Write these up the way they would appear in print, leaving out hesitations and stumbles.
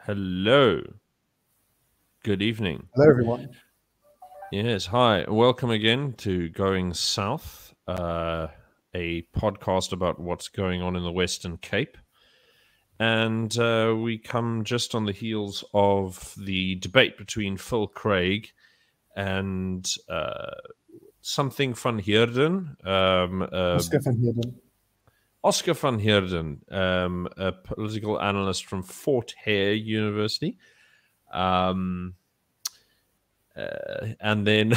Hello. Good evening. Hello, everyone. Yes, hi. Welcome again to Going South, a podcast about what's going on in the Western Cape. And we come just on the heels of the debate between Phil Craig and something van Heerden. Oscar van Heerden. Oscar van Heerden, a political analyst from Fort Hare University. And then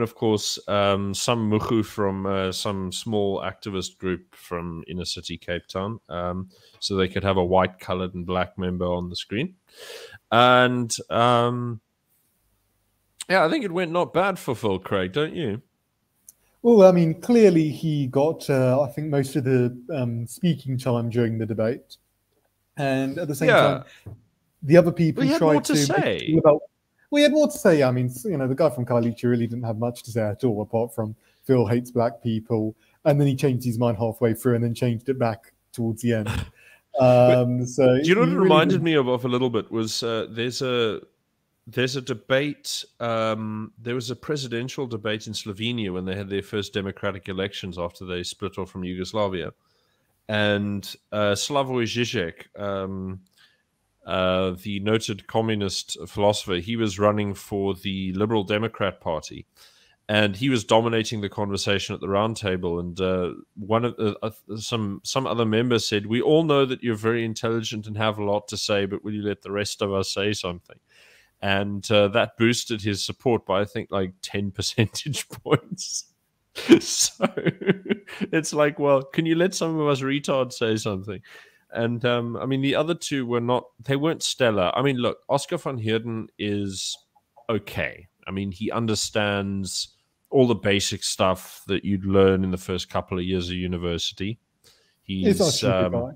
of course some mugu from some small activist group from inner city Cape Town, so they could have a white, colored, and black member on the screen. And yeah, I think it went not bad for Phil Craig, don't you? Well, I mean, clearly he got, I think, most of the speaking time during the debate, and at the same time, the other people tried to say. We had more to say. I mean, you know, the guy from Khoi really didn't have much to say at all, apart from Phil hates black people, and then he changed his mind halfway through, and then changed it back towards the end. So, do you know what it reminded me of a little bit was there's a debate. There was a presidential debate in Slovenia when they had their first democratic elections after they split off from Yugoslavia, and Slavoj Žižek, the noted communist philosopher, he was running for the Liberal Democrat Party, and he was dominating the conversation at the round table. And one of some other members said, "We all know that you're very intelligent and have a lot to say, but will you let the rest of us say something?" And that boosted his support by, I think, like 10 percentage points. So it's like, well, can you let some of us retards say something? And I mean, the other two weren't stellar. I mean, look, Oscar van Heerden is okay. I mean, he understands all the basic stuff that you'd learn in the first couple of years of university. He's not a stupid guy.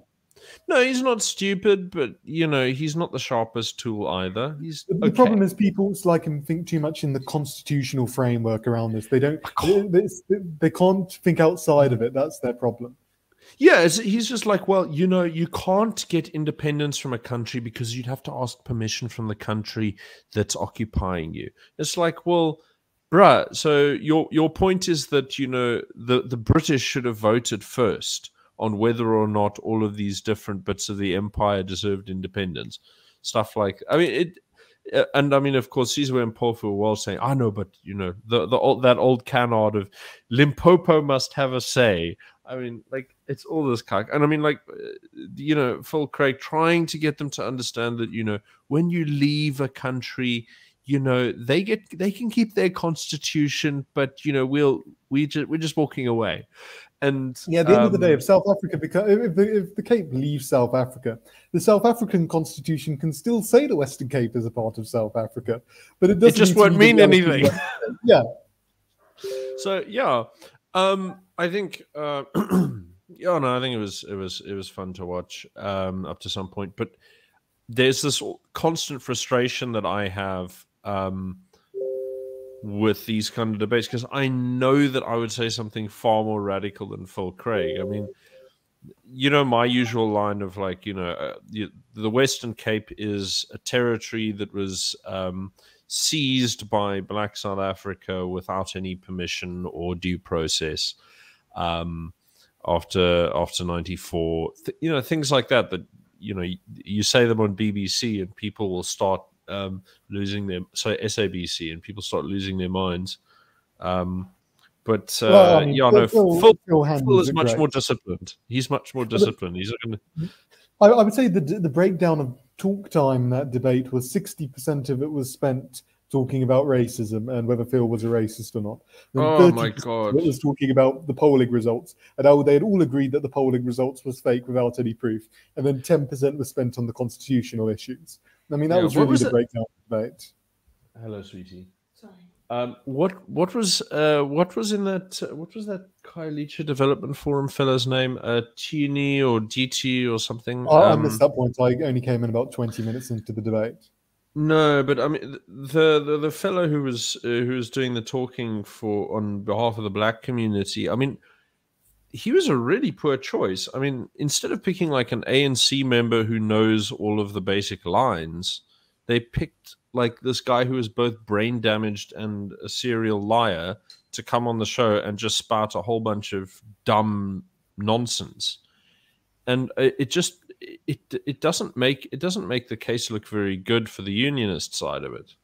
No, he's not stupid, but, you know, he's not the sharpest tool either. The problem is people like him think too much in the constitutional framework around this. They can't think outside of it. That's their problem. Yeah, he's just like, well, you know, you can't get independence from a country because you'd have to ask permission from the country that's occupying you. It's like, well, bruh, so your point is that, you know, the British should have voted first on whether or not all of these different bits of the empire deserved independence. Stuff like, I mean, and I mean, of course, Sizwe and Mpofu were well saying, I know, but, you know, that old canard of Limpopo must have a say. I mean, like, it's all this cock. And I mean, like, you know, Phil Craig trying to get them to understand that, you know, when you leave a country, you know, they can keep their constitution, but, you know, we're just walking away. And yeah, at the end of the day, if South Africa if the Cape leaves South Africa, the South African constitution can still say the Western Cape is a part of South Africa, but it just won't mean anything. Yeah. So yeah, I think yeah, no, I think it was fun to watch up to some point, but there's this constant frustration that I have with these kind of debates, because I know that I would say something far more radical than Phil Craig. I mean, you know, my usual line of like, you know, the Western Cape is a territory that was seized by Black South Africa without any permission or due process after 94. You know, things like that, you know, you say them on BBC and people will start losing their SABC and people start losing their minds. But well, I mean, yeah, no, Phil is much more disciplined. He's much more disciplined. He's I would say the breakdown of talk time in that debate was 60% of it was spent talking about racism and whether Phil was a racist or not. And oh my God! It was talking about the polling results and how they had all agreed that the polling results was fake without any proof. And then 10% was spent on the constitutional issues. I mean, that was really the breakdown of the debate. Hello, sweetie. Sorry. What was in that? What was that Khoi Development Forum fellow's name? Tini or DT or something? I missed that point. I only came in about 20 minutes into the debate. No, but I mean the fellow who was doing the talking on behalf of the black community. I mean, he was a really poor choice. I mean, instead of picking like an ANC member who knows all of the basic lines, they picked like this guy who was both brain damaged and a serial liar to come on the show and just spout a whole bunch of dumb nonsense. And it doesn't make the case look very good for the unionist side of it.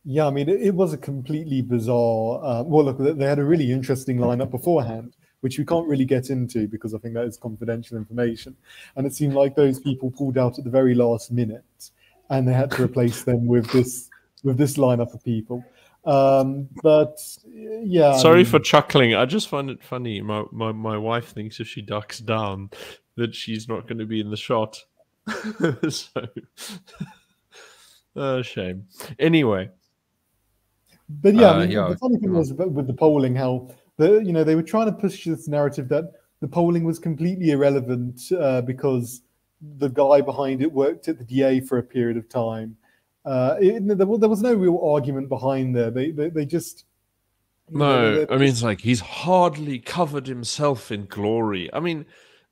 Yeah, I mean, it was a completely bizarre. Well, look, they had a really interesting lineup beforehand, which we can't really get into because I think that is confidential information. And it seemed like those people pulled out at the very last minute, and they had to replace them with this lineup of people. But yeah. Sorry for chuckling. I just find it funny. My wife thinks if she ducks down that she's not going to be in the shot. So, shame. Anyway. But yeah, I mean, the funny thing was with the polling, how they were trying to push this narrative that the polling was completely irrelevant because the guy behind it worked at the DA for a period of time. There was no real argument behind there. They just I mean, it's like he's hardly covered himself in glory. I mean,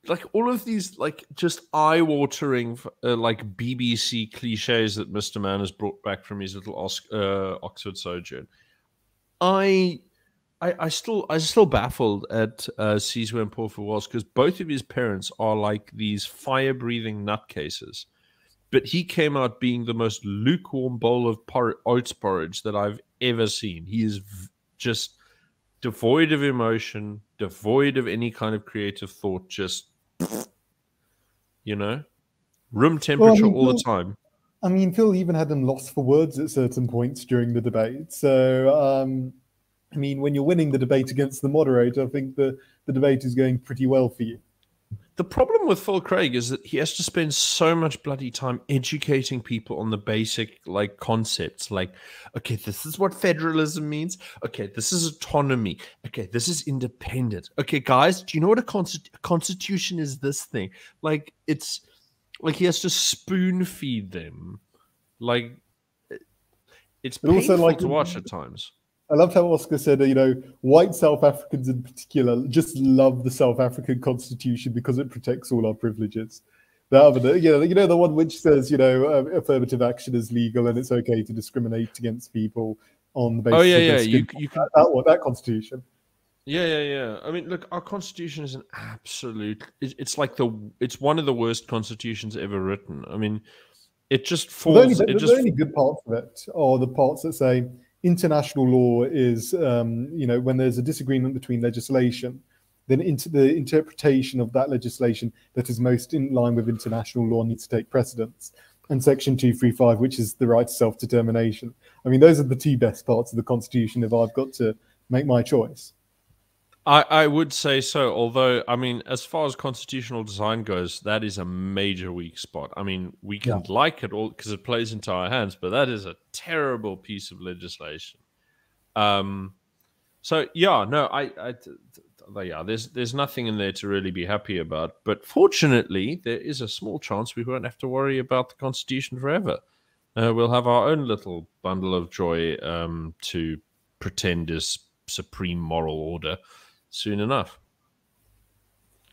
like all of these like just eye-watering like BBC cliches that Mr. Mann has brought back from his little Oxford sojourn. I still baffled at Sizwe and Paul was because both of his parents are like these fire-breathing nutcases. But he came out being the most lukewarm bowl of oats porridge that I've ever seen. He is just devoid of emotion, devoid of any kind of creative thought, just, room temperature all the time. I mean, Phil even had them lost for words at certain points during the debate. So, I mean, when you're winning the debate against the moderator, I think the debate is going pretty well for you. The problem with Phil Craig is that he has to spend so much bloody time educating people on the basic like concepts. Like, okay, this is what federalism means. Okay, this is autonomy. Okay, this is independent. Okay, guys, do you know what a constitution is? This thing, like, it's like he has to spoon feed them. Like, it's painful to watch at times. I loved how Oscar said, white South Africans in particular just love the South African Constitution because it protects all our privileges. The other, the one which says, affirmative action is legal and it's okay to discriminate against people on the basis of their skin. You can that Constitution. Yeah. I mean, look, our Constitution is an absolute. It's one of the worst constitutions ever written. I mean, it just falls. The only good parts of it are the parts that say international law is, when there's a disagreement between legislation, then the interpretation of that legislation that is most in line with international law needs to take precedence. And Section 235, which is the right to self-determination. I mean, those are the two best parts of the Constitution if I've got to make my choice. I would say so, although, I mean, as far as constitutional design goes, that is a major weak spot. I mean, we can like it all because it plays into our hands, but that is a terrible piece of legislation. So, yeah, no, there's nothing in there to really be happy about. But fortunately, there is a small chance we won't have to worry about the Constitution forever. We'll have our own little bundle of joy to pretend is supreme moral order soon enough.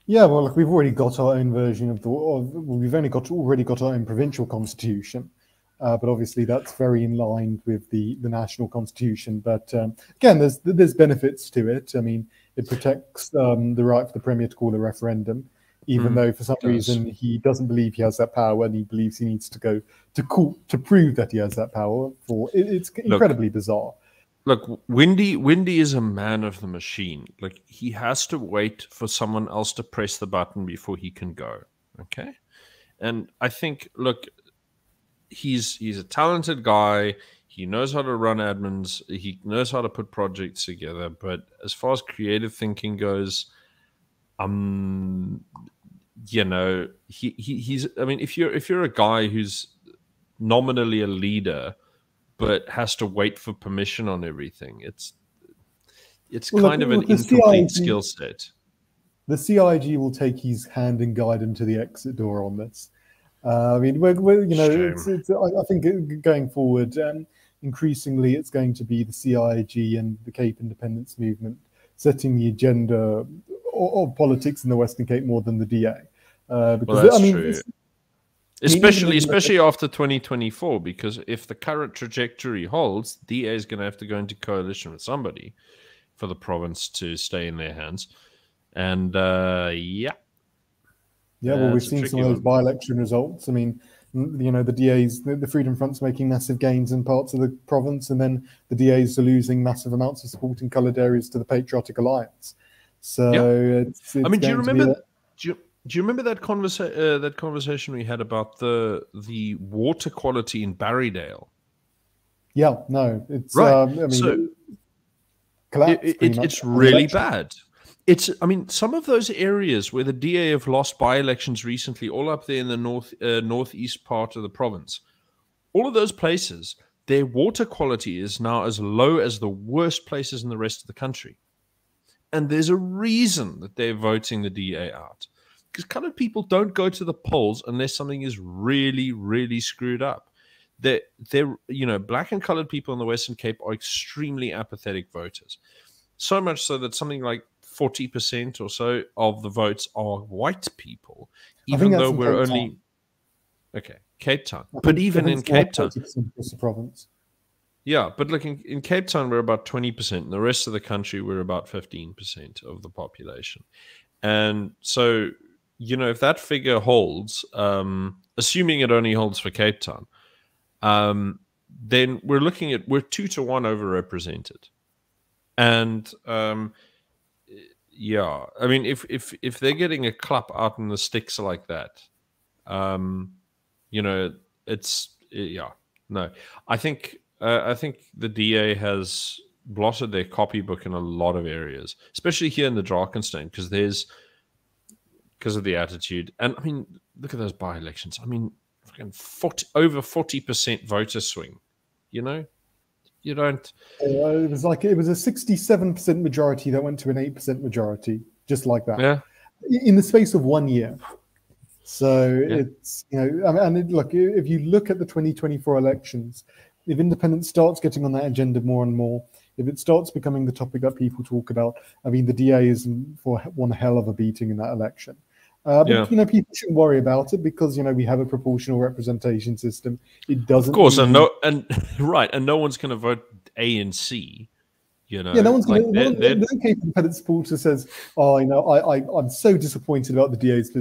Yeah, well, look, we've already got our own version we've already got our own provincial constitution, but obviously that's very in line with the national constitution. But again, there's benefits to it. I mean, it protects the right for the Premier to call a referendum, even though for some reason he doesn't believe he has that power, and he believes he needs to go to court to prove that he has that power. It's incredibly bizarre. Look, Windy is a man of the machine. Like, he has to wait for someone else to press the button before he can go. Okay? And I think, look, he's a talented guy. He knows how to run admins. He knows how to put projects together. But as far as creative thinking goes, he's. I mean, if you're a guy who's nominally a leader but has to wait for permission on everything, it's kind of an incomplete skill set. The CIG will take his hand and guide him to the exit door on this. I mean, I think going forward, increasingly it's going to be the CIG and the Cape Independence movement setting the agenda of politics in the Western Cape more than the DA. Because Well, that's I mean, true. Especially Especially after 2024, because if the current trajectory holds, DA is going to have to go into coalition with somebody for the province to stay in their hands. And yeah. Yeah, well, we've seen some of those by-election results. I mean, you know, the DAs, the Freedom Front's making massive gains in parts of the province, and then the DAs are losing massive amounts of support in coloured areas to the Patriotic Alliance. So yeah. it's I mean, do you remember? Do you remember that conversation we had about the water quality in Barrydale? Yeah, no, it's right. I mean, so it's much really bad. I mean, some of those areas where the DA have lost by-elections recently, all up there in the northeast part of the province, all of those places, their water quality is now as low as the worst places in the rest of the country. And there's a reason that they're voting the DA out. Because coloured people don't go to the polls unless something is really, really screwed up. They're you know, black and coloured people in the Western Cape are extremely apathetic voters. So much so that something like 40% or so of the votes are white people, even though we're only Cape Town. But even in Cape Town, the province. Yeah, but look, in Cape Town we're about 20%. In the rest of the country we're about 15% of the population, and so you know if that figure holds, assuming it only holds for Cape Town, then we're 2 to 1 overrepresented, and yeah, I mean, if they're getting a clap out in the sticks like that, you know, no. I think the DA has blotted their copybook in a lot of areas, especially here in the Drakensberg, because of the attitude. And I mean, look at those by-elections. I mean, over 40% voter swing. You know. You don't. It was a 67% majority that went to an 8% majority, just like that. Yeah. In the space of 1 year. So it's, you know, and look, if you look at the 2024 elections, if independence starts getting on that agenda more and more, if it starts becoming the topic that people talk about, I mean, the DA is for one hell of a beating in that election. But you know, people shouldn't worry about it because you know we have a proportional representation system. It doesn't, of course, and no one's going to vote A and C. You know, yeah, no one's going to. No Cape Independent supporter says, "Oh, you know, I'm so disappointed about the DA's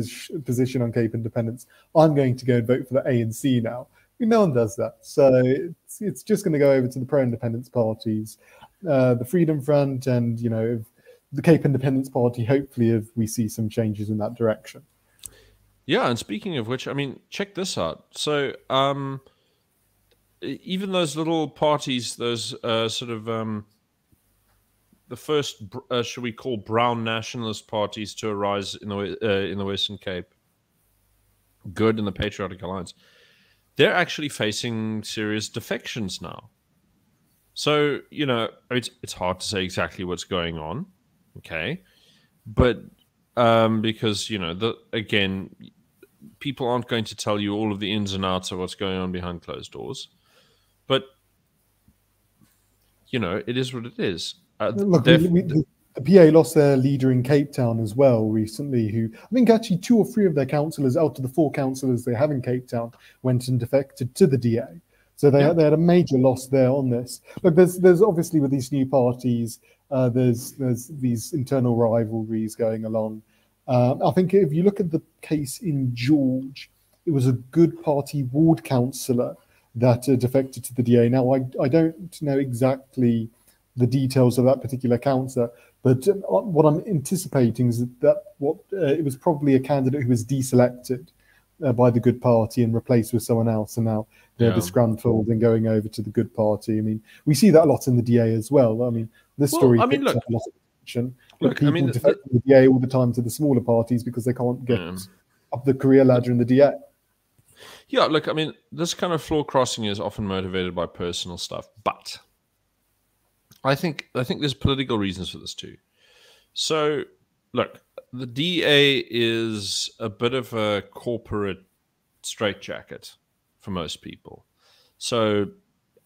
position on Cape Independence. I'm going to go and vote for the A and C now." I mean, no one does that. So it's just going to go over to the pro-independence parties, the Freedom Front, and you know. The Cape Independence Party, hopefully, if we see some changes in that direction. Yeah, and speaking of which, I mean, check this out. So, even those little parties, those sort of the first, should we call brown nationalist parties to arise in the Western Cape, Good and the Patriotic Alliance, they're actually facing serious defections now. So, you know, it's hard to say exactly what's going on. Okay, but because you know again, people aren't going to tell you all of the ins and outs of what's going on behind closed doors. But you know, it is what it is. Look, the PA lost their leader in Cape Town as well recently. Who I think actually 2 or 3 of their councillors out of the 4 councillors they have in Cape Town went and defected to the DA. So they had a major loss there on this. Look, there's obviously with these new parties. There's these internal rivalries going along. I think if you look at the case in George, it was a Good Party ward councillor that defected to the DA. Now, I don't know exactly the details of that particular councillor, but what I'm anticipating is that it was probably a candidate who was deselected by the Good Party and replaced with someone else, and now they're disgruntled and going over to the Good Party. I mean, we see that a lot in the DA as well. I mean, this story picks up a lot of attention. People defect the DA all the time to the smaller parties because they can't get up the career ladder in the DA. Yeah, look, I mean, this kind of floor crossing is often motivated by personal stuff, but I think there's political reasons for this too. So, look, the DA is a bit of a corporate straitjacket for most people. So,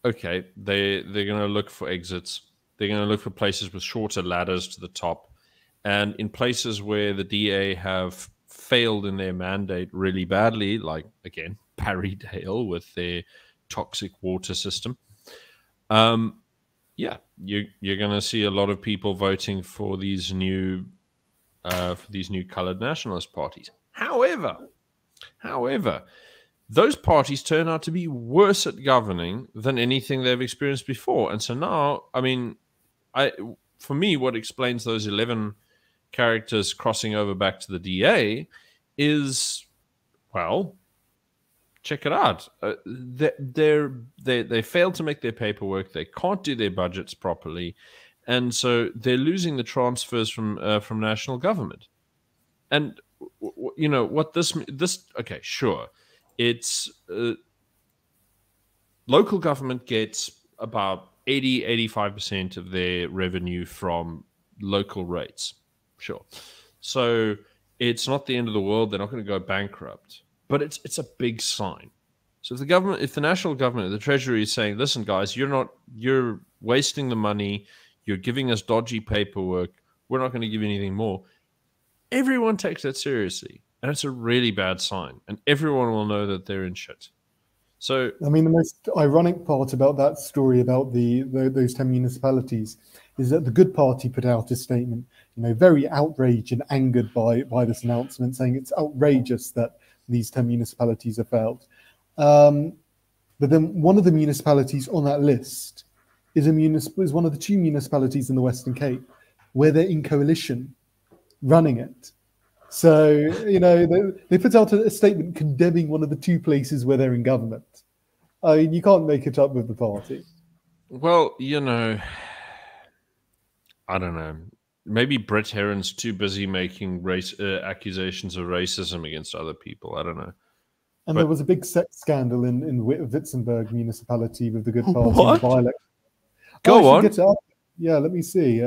okay, they're going to look for exits. They're going to look for places with shorter ladders to the top. And in places where the DA have failed in their mandate really badly, like, again, Barrydale with their toxic water system, yeah, you're going to see a lot of people voting for these new coloured nationalist parties. However, those parties turn out to be worse at governing than anything they've experienced before. And so now, I mean, for me, what explains those 11 characters crossing over back to the DA is, well, check it out. They failed to make their paperwork. They can't do their budgets properly, and so they're losing the transfers from national government. And you know what this? Okay, sure, it's local government gets about 85% of their revenue from local rates. Sure. So it's not the end of the world. They're not going to go bankrupt. But it's a big sign. So if the national government, the Treasury is saying, listen, guys, you're wasting the money. You're giving us dodgy paperwork. We're not going to give you anything more. Everyone takes that seriously. And it's a really bad sign. And everyone will know that they're in shit. So, I mean, the most ironic part about that story about those 10 municipalities is that the Good Party put out a statement, you know, very outraged and angered by this announcement, saying it's outrageous that these 10 municipalities have failed. But then one of the municipalities on that list is one of the 2 municipalities in the Western Cape where they're in coalition running it. So, you know, they put out a statement condemning one of the 2 places where they're in government. I mean, you can't make it up with the party. Well, you know, I don't know. Maybe Brett Herron's too busy making accusations of racism against other people. I don't know. And there was a big sex scandal in Witzenberg municipality with the Good Party. What? By-election. Go on. Get it up. Yeah, let me see.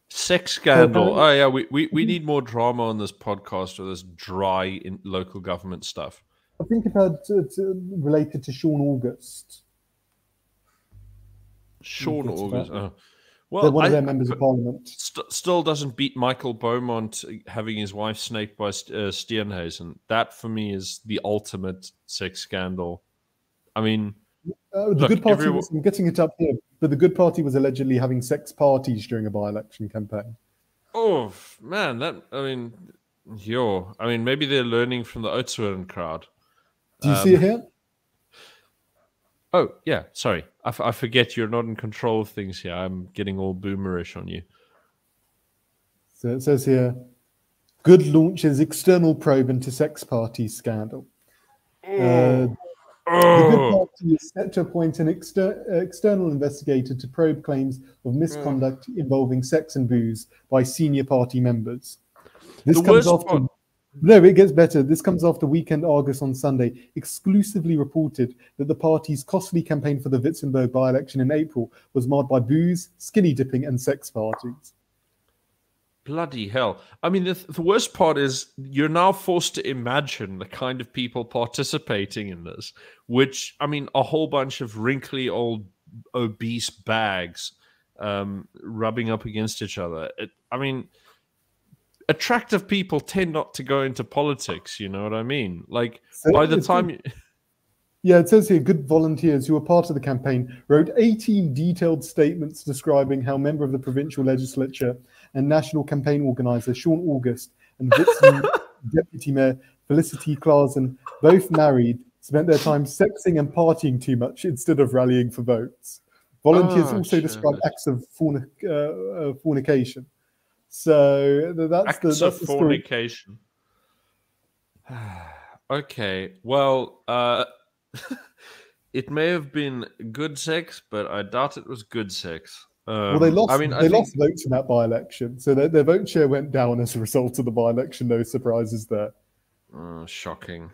Sex scandal. Oh yeah, we need more drama on this podcast or this dry local government stuff. I think it's related to Sean August. Sean August. Oh. Well, they're one of their members of parliament. Still doesn't beat Michael Beaumont having his wife snaked by Steenhuisen. That for me is the ultimate sex scandal. I mean, the Good Party. I'm getting it up here, but the Good Party was allegedly having sex parties during a by-election campaign. Oh man, maybe they're learning from the Oudtshoorn crowd. Do you see it here? Oh yeah, sorry, I forget you're not in control of things here. I'm getting all boomerish on you. So it says here, Good launches external probe into sex party scandal. The Good Party is set to appoint an external investigator to probe claims of misconduct involving sex and booze by senior party members. This comes after... No, it gets better. This comes after Weekend Argus on Sunday exclusively reported that the party's costly campaign for the Witzenberg by-election in April was marred by booze, skinny dipping, and sex parties. Bloody hell. I mean, the worst part is you're now forced to imagine the kind of people participating in this, which, I mean, a whole bunch of wrinkly old obese bags rubbing up against each other. Attractive people tend not to go into politics, you know what I mean? Like, so by the time... Yeah, it says here, Good volunteers who were part of the campaign wrote 18 detailed statements describing how member of the provincial legislature and national campaign organizer Sean August and Witsen deputy mayor Felicity Clausen, both married, spent their time sexing and partying too much instead of rallying for votes. Volunteers also described acts of fornication. So that's the fornication. Okay, well, it may have been good sex, but I doubt it was good sex. Well, they lost. They lost votes in that by-election, so their vote share went down as a result of the by-election. No surprises there. Shocking.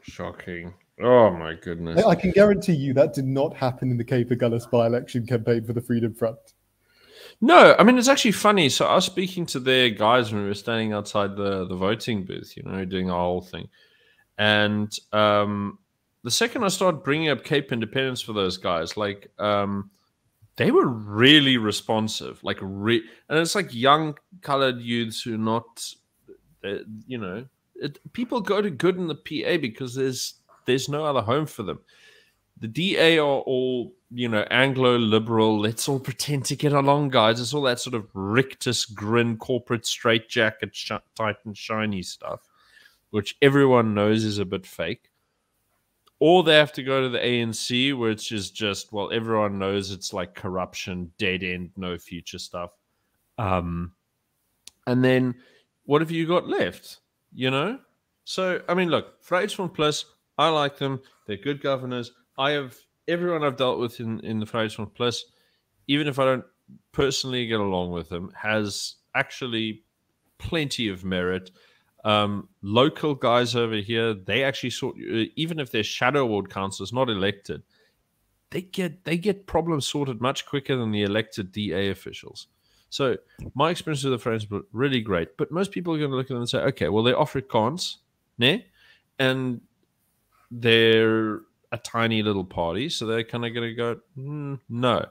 Oh my goodness! I can guarantee you that did not happen in the Cape Agulhas by-election campaign for the Freedom Front. No, I mean, it's actually funny. So I was speaking to their guys when we were standing outside the voting booth, you know, doing our whole thing. And the second I started bringing up Cape independence for those guys, like, they were really responsive, like and it's like young colored youths who are not, you know, people go to good in the PA because there's no other home for them. The DA are all, you know, Anglo-liberal, let's all pretend to get along, guys. It's all that sort of rictus grin, corporate straitjacket, tight and shiny stuff, which everyone knows is a bit fake. Or they have to go to the ANC, which is just, well, everyone knows it's like corruption, dead end, no future stuff. And then what have you got left, you know? So, I mean, look, Vryheidsfront Plus, I like them. They're good governors. Everyone I've dealt with in the Vryheidsfront Plus, even if I don't personally get along with them, has actually plenty of merit. Local guys over here, they actually even if they're shadow ward councillors, not elected, they get problems sorted much quicker than the elected DA officials. So my experience with the Friends were really great. But most people are going to look at them and say, okay, well, they're Afrikaans, ne? And they're a tiny little party, so they're kind of going to go, no.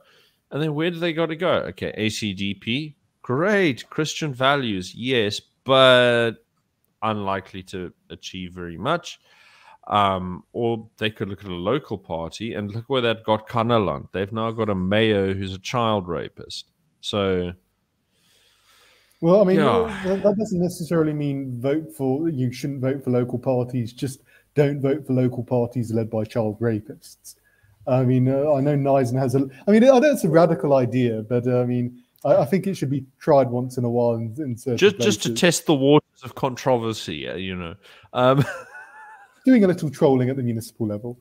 And then where do they got to go? Okay, ACDP, great, Christian values, yes, but unlikely to achieve very much. Or they could look at a local party, and look where that got Kanaland. They've now got a mayor who's a child rapist. So, well, I mean, yeah. that doesn't necessarily mean you shouldn't vote for local parties. Just don't vote for local parties led by child rapists. I mean, I know Nisen has I mean, I know it's a radical idea, but I mean, I think it should be tried once in a while in certain just to test the waters of controversy, you know. Doing a little trolling at the municipal level.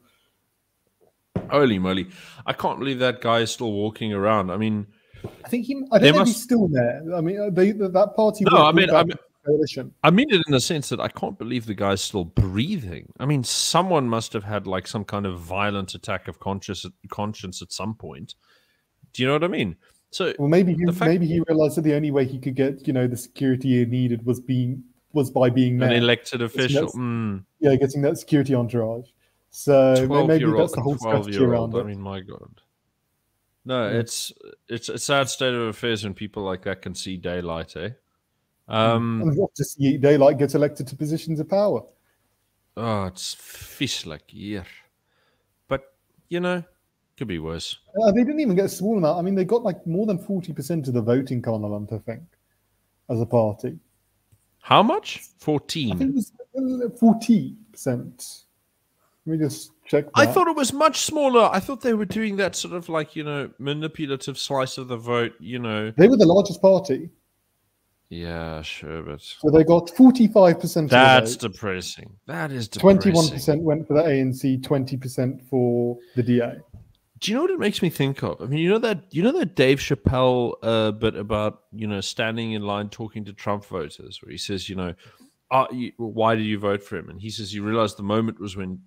Holy moly. I can't believe that guy is still walking around. I mean, I don't know if he's still there. I mean, that party. No, I mean it in the sense that I can't believe the guy's still breathing. I mean, someone must have had like some kind of violent attack of conscience at some point. Do you know what I mean? So, well, maybe he realized that the only way he could get, you know, the security he needed was by being an elected official. Yeah, getting that security entourage. So maybe that's the whole strategy around it. I mean, my God. No, yeah. It's a sad state of affairs when people like that can see daylight, eh? And just daylight gets elected to positions of power. Oh, it's fish-like, yeah. But, you know, could be worse. They didn't even get a small amount. I mean, they got like more than 40% of the voting, Carnaland, I think, as a party. How much? 14. I think it was 40%. Let me just check that. I thought it was much smaller. I thought they were doing that sort of like, you know, manipulative slice of the vote, you know. They were the largest party. Yeah, sure, but... So they got 45% That's depressing. That is depressing. 21% went for the ANC, 20% for the DA. Do you know what it makes me think of? I mean, you know that Dave Chappelle bit about, you know, standing in line talking to Trump voters, where he says, you know, why did you vote for him? And he says, you realize the moment was when,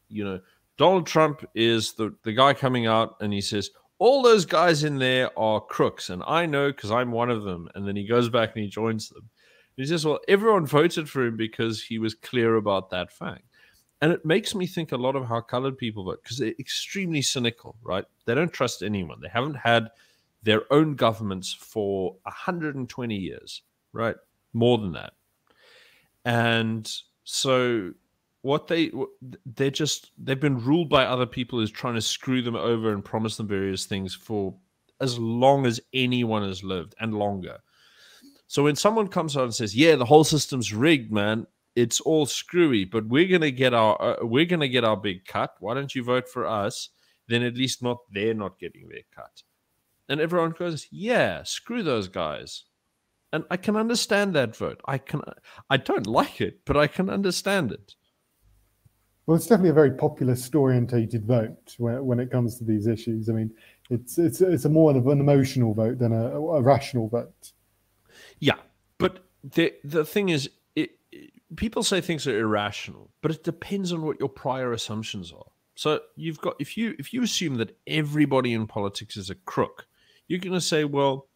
you know, Donald Trump is the guy coming out, and he says, all those guys in there are crooks, and I know because I'm one of them. And then he goes back and he joins them. And he says, well, everyone voted for him because he was clear about that fact. And it makes me think a lot of how colored people vote, because they're extremely cynical, right? They don't trust anyone. They haven't had their own governments for 120 years, right? More than that. And so they've been ruled by other people who's trying to screw them over and promise them various things for as long as anyone has lived, and longer. So when someone comes out and says, yeah, the whole system's rigged, man, it's all screwy, but we're gonna get our big cut. Why don't you vote for us? Then at least they're not getting their cut. And everyone goes, yeah, screw those guys. And I can understand that vote. I don't like it, but I can understand it. Well, it's definitely a very populist-orientated vote when it comes to these issues. I mean, it's a more of an emotional vote than a rational vote. Yeah, but the thing is, people say things are irrational, but it depends on what your prior assumptions are. So you've got if you assume that everybody in politics is a crook, you're going to say, well,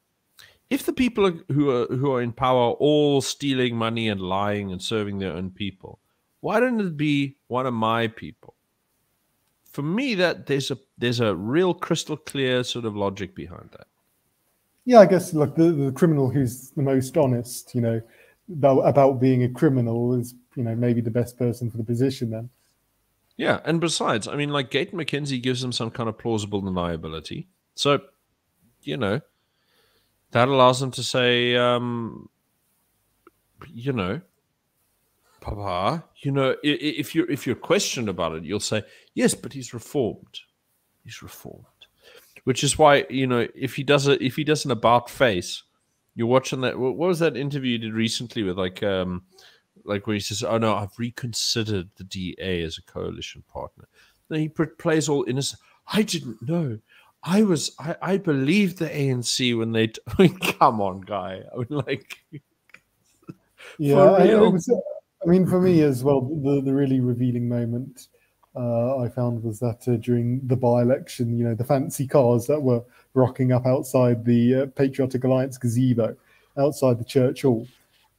if the people who are in power are all stealing money and lying and serving their own people, why don't it be one of my people? for me, that there's a real crystal clear sort of logic behind that. Yeah, I guess look, the criminal who's the most honest, about being a criminal is, maybe the best person for the position then. Yeah, and besides, I mean, like Gate McKenzie gives them some kind of plausible deniability. So, that allows them to say, Papa, if you're questioned about it, you'll say, yes, but he's reformed. He's reformed. Which is why, if he does an about face, you're watching that. What was that interview you did recently with like where he says, "Oh no, I've reconsidered the DA as a coalition partner." Then he plays all innocent. I didn't know. I believed the ANC when they. Come on, guy. I mean, like. Yeah, I mean, for me as well, the really revealing moment I found was that during the by-election, the fancy cars that were rocking up outside the Patriotic Alliance gazebo, outside the church hall,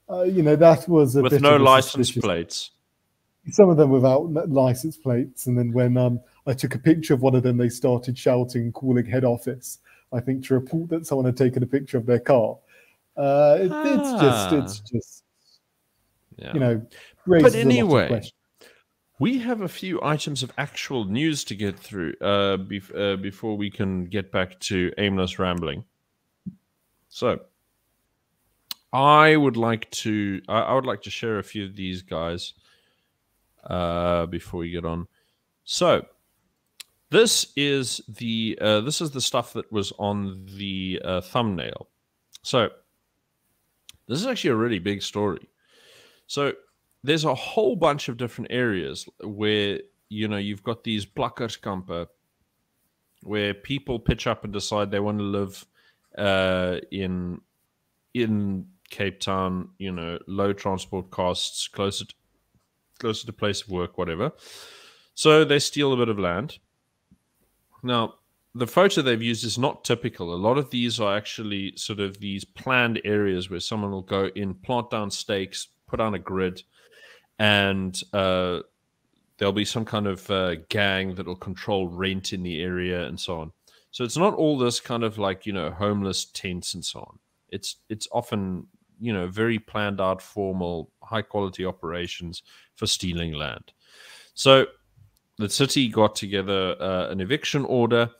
that was a with bit no of a license suspicious... plates. Some of them without license plates, and then when I took a picture of one of them, they started shouting, calling head office, I think, to report that someone had taken a picture of their car. It's just. Yeah. Raises but anyway, a lot of questions. We have a few items of actual news to get through before we can get back to aimless rambling. So, I would like to share a few of these guys before we get on. So, this is the stuff that was on the thumbnail. So, this is actually a really big story. So there's a whole bunch of different areas where, you've got these plakkerskampe where people pitch up and decide they want to live in Cape Town, low transport costs, closer to place of work, whatever. So they steal a bit of land. Now, the photo they've used is not typical. A lot of these are actually sort of these planned areas where someone will go in, plant down stakes, put on a grid, and there'll be some kind of gang that will control rent in the area and so on. So it's not all this kind of like, homeless tents and so on. It's often, very planned out, formal, high quality operations for stealing land. So the city got together an eviction order,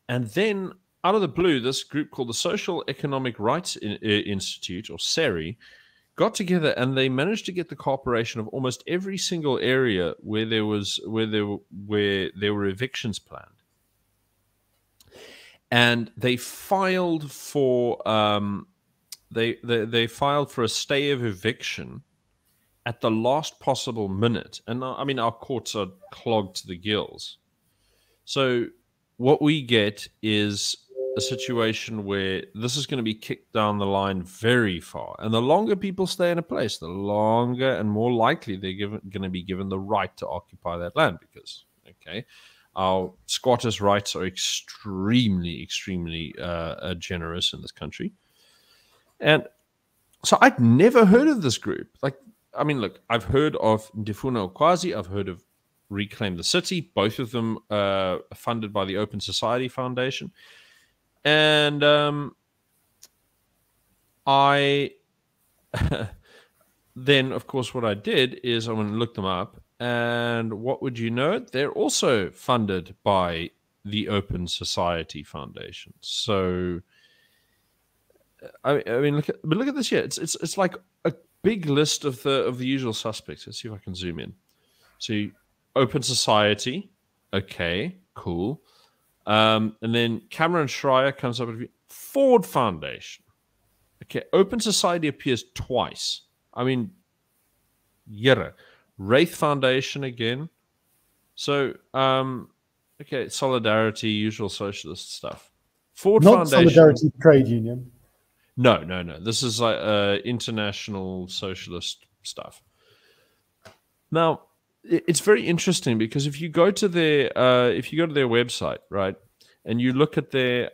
and then out of the blue, this group called the Social Economic Rights Institute, or SERI, got together and they managed to get the cooperation of almost every single area where there were evictions planned, and they filed for they filed for a stay of eviction at the last possible minute. And I mean, our courts are clogged to the gills. So what we get is a situation where this is going to be kicked down the line very far. And the longer people stay in a place, the longer and more likely they're going to be given the right to occupy that land, because, our squatters' rights are extremely, extremely generous in this country. And so I'd never heard of this group. Look, I've heard of Ndifuna Okwazi, I've heard of Reclaim the City, both of them funded by the Open Society Foundation. And I then, of course, what I did is I went and looked them up, and what would you know? They're also funded by the Open Society Foundation. So, I mean, look at this here. It's like a big list of the usual suspects. Let's see if I can zoom in. So, Open Society, okay, cool. And then Cameron Schreier comes up with Ford Foundation. Okay, Open Society appears twice. I mean, Wraith Foundation again. So, okay, Solidarity, usual socialist stuff. Ford Not Foundation. Solidarity Trade Union. No. This is like international socialist stuff. Now, it's very interesting because if you go to their website, right, and you look at their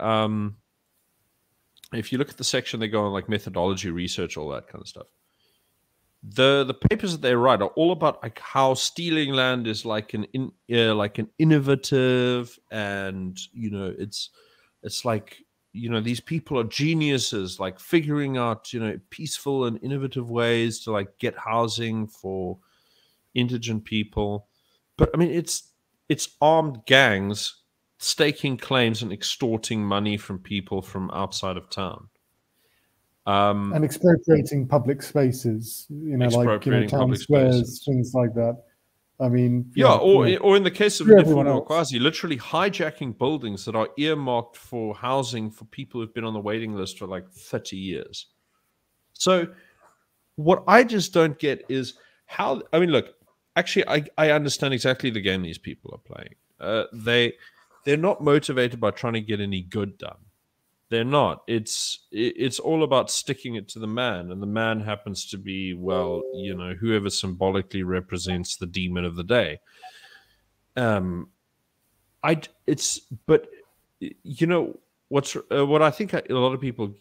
if you look at the section they go on, like methodology, research, all that kind of stuff, the papers that they write are all about like how stealing land is like an innovative, and it's like, these people are geniuses, like figuring out peaceful and innovative ways to like get housing for indigent people. But I mean, it's armed gangs staking claims and extorting money from people from outside of town. And expropriating public spaces, like town squares, things like that. I mean, or in the case of Quasi, literally hijacking buildings that are earmarked for housing for people who've been on the waiting list for like 30 years. So what I just don't get is how, I mean, look, actually, I understand exactly the game these people are playing. They're not motivated by trying to get any good done. They're not. It's all about sticking it to the man, and the man happens to be, well, whoever symbolically represents the demon of the day. What I think a lot of people.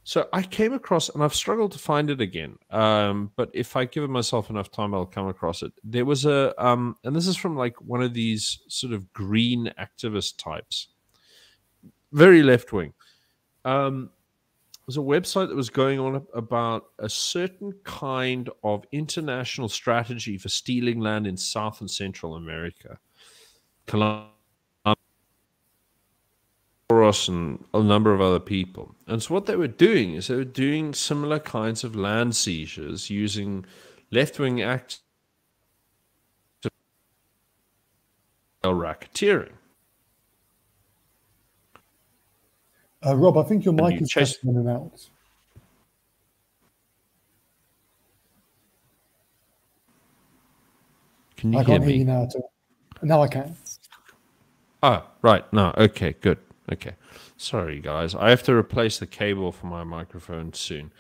So I came across, and I've struggled to find it again. But if I give myself enough time, I'll come across it. There was and this is from like one of these sort of green activist types. Very left wing. There was a website that was going on about a certain kind of international strategy for stealing land in South and Central America. Soros and a number of other people. And so what they were doing is they were doing similar kinds of land seizures using left-wing acts to racketeering. Rob, I think your mic is just in and out. Can you I hear can't me? hear you now at all. Now I can. Ah, right. No, okay, good. Okay. Sorry, guys. I have to replace the cable for my microphone soon.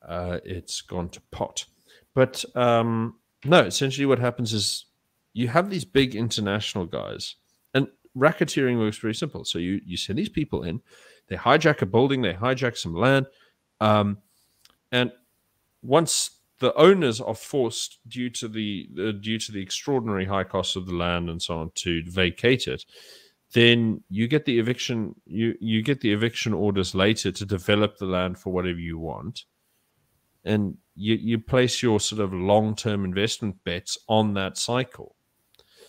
It's gone to pot. But no, essentially what happens is you have these big international guys, and racketeering works very simple. So you send these people in, they hijack a building, they hijack some land, and once the owners are forced, due to the extraordinary high cost of the land and so on, to vacate it, then you get the eviction. You get the eviction orders later to develop the land for whatever you want, and you place your sort of long-term investment bets on that cycle.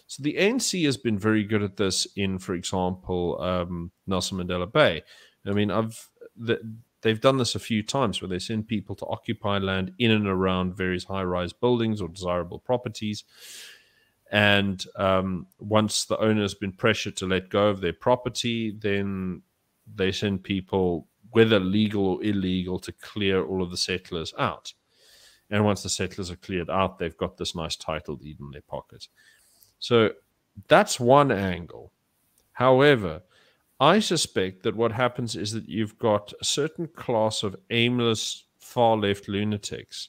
So the ANC has been very good at this in, for example, Nelson Mandela Bay. I mean, they've done this a few times where they send people to occupy land in and around various high-rise buildings or desirable properties. And once the owner has been pressured to let go of their property, then they send people, whether legal or illegal, to clear all of the settlers out. And once the settlers are cleared out, they've got this nice title deed in their pocket. So that's one angle. However, I suspect that what happens is that you've got a certain class of aimless far-left lunatics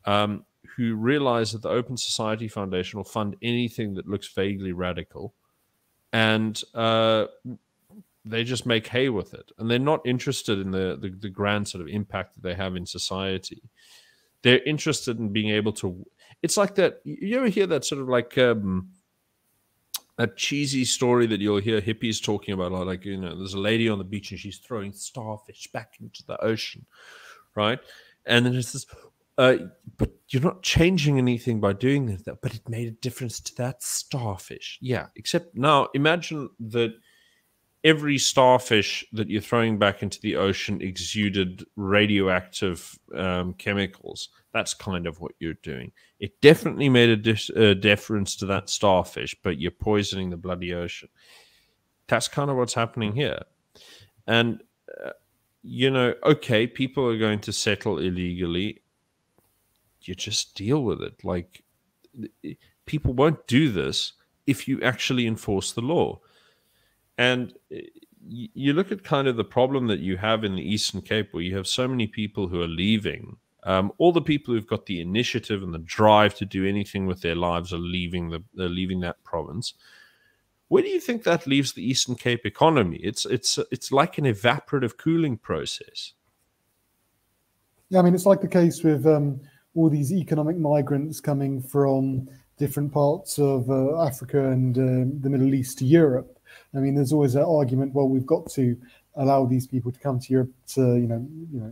who realize that the Open Society Foundation will fund anything that looks vaguely radical, and they just make hay with it. And they're not interested in the grand sort of impact that they have in society. They're interested in being able to... It's like that... You ever hear that sort of like... a cheesy story that you'll hear hippies talking about, like, there's a lady on the beach and she's throwing starfish back into the ocean, right? And then it's this, but you're not changing anything by doing that, but it made a difference to that starfish. Yeah, except now imagine that every starfish that you're throwing back into the ocean exuded radioactive chemicals. That's kind of what you're doing. It definitely made a difference to that starfish, but you're poisoning the bloody ocean. That's kind of what's happening here. And, okay, people are going to settle illegally. You just deal with it. Like, people won't do this if you actually enforce the law. And you look at kind of the problem that you have in the Eastern Cape, where you have so many people who are leaving. All the people who've got the initiative and the drive to do anything with their lives are leaving that province. Where do you think that leaves the Eastern Cape economy? It's like an evaporative cooling process. Yeah, I mean, it's like the case with all these economic migrants coming from different parts of Africa and the Middle East to Europe. I mean, there's always that argument, well, we've got to allow these people to come to Europe to,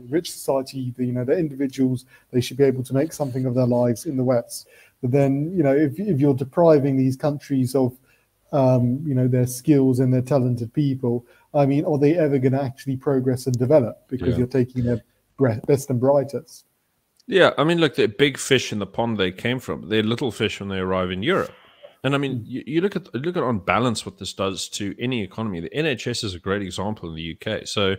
rich society, they're individuals, they should be able to make something of their lives in the West. But then, if you're depriving these countries of, their skills and their talented people, I mean, are they ever going to actually progress and develop? Because you're taking their best and brightest. Yeah, I mean, look, they're big fish in the pond they came from. They're little fish when they arrive in Europe. And I mean, you look at on balance what this does to any economy. The NHS is a great example in the UK. So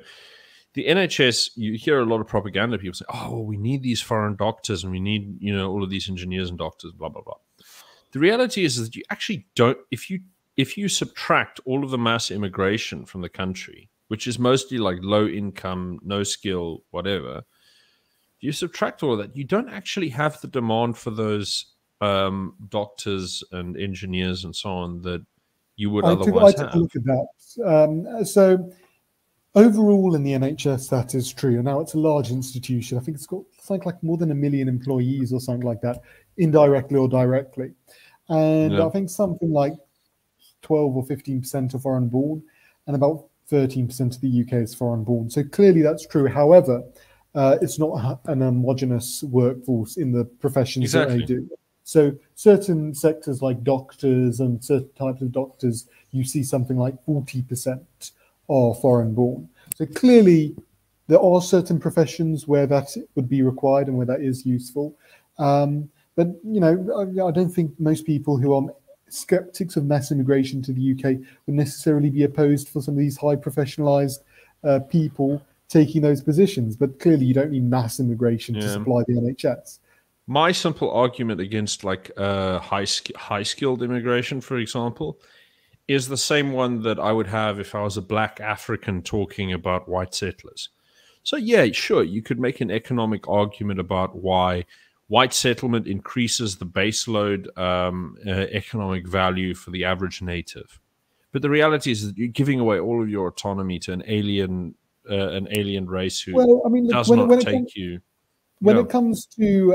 the NHS, you hear a lot of propaganda. People say, "Oh, well, we need these foreign doctors, and we need all of these engineers and doctors." Blah blah blah. The reality is that you actually don't. If you subtract all of the mass immigration from the country, which is mostly like low income, no skill, whatever, you subtract all of that, you don't actually have the demand for those doctors and engineers and so on that you would otherwise have. I took a look at that. So overall in the NHS, that is true. And now it's a large institution. I think it's got something like more than 1 million employees or something like that, indirectly or directly. And I think something like 12 or 15% are foreign born, and about 13% of the UK is foreign born. So clearly that's true. However, it's not an homogenous workforce in the professions that they do. So certain sectors like doctors and certain types of doctors, you see something like 40% are foreign born. So clearly there are certain professions where that would be required and where that is useful. But, I don't think most people who are skeptics of mass immigration to the UK would necessarily be opposed for some of these high professionalized people taking those positions. But clearly you don't need mass immigration to supply the NHS. My simple argument against like high-skilled immigration, for example, is the same one that I would have if I was a black African talking about white settlers. So yeah, sure, you could make an economic argument about why white settlement increases the baseload economic value for the average native. But the reality is that you're giving away all of your autonomy to an alien race who does not take you. When it comes to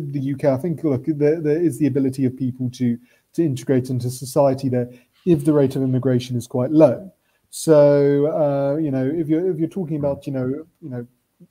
the UK, I think, look, there is the ability of people to integrate into society there if the rate of immigration is quite low. So, if you're talking about,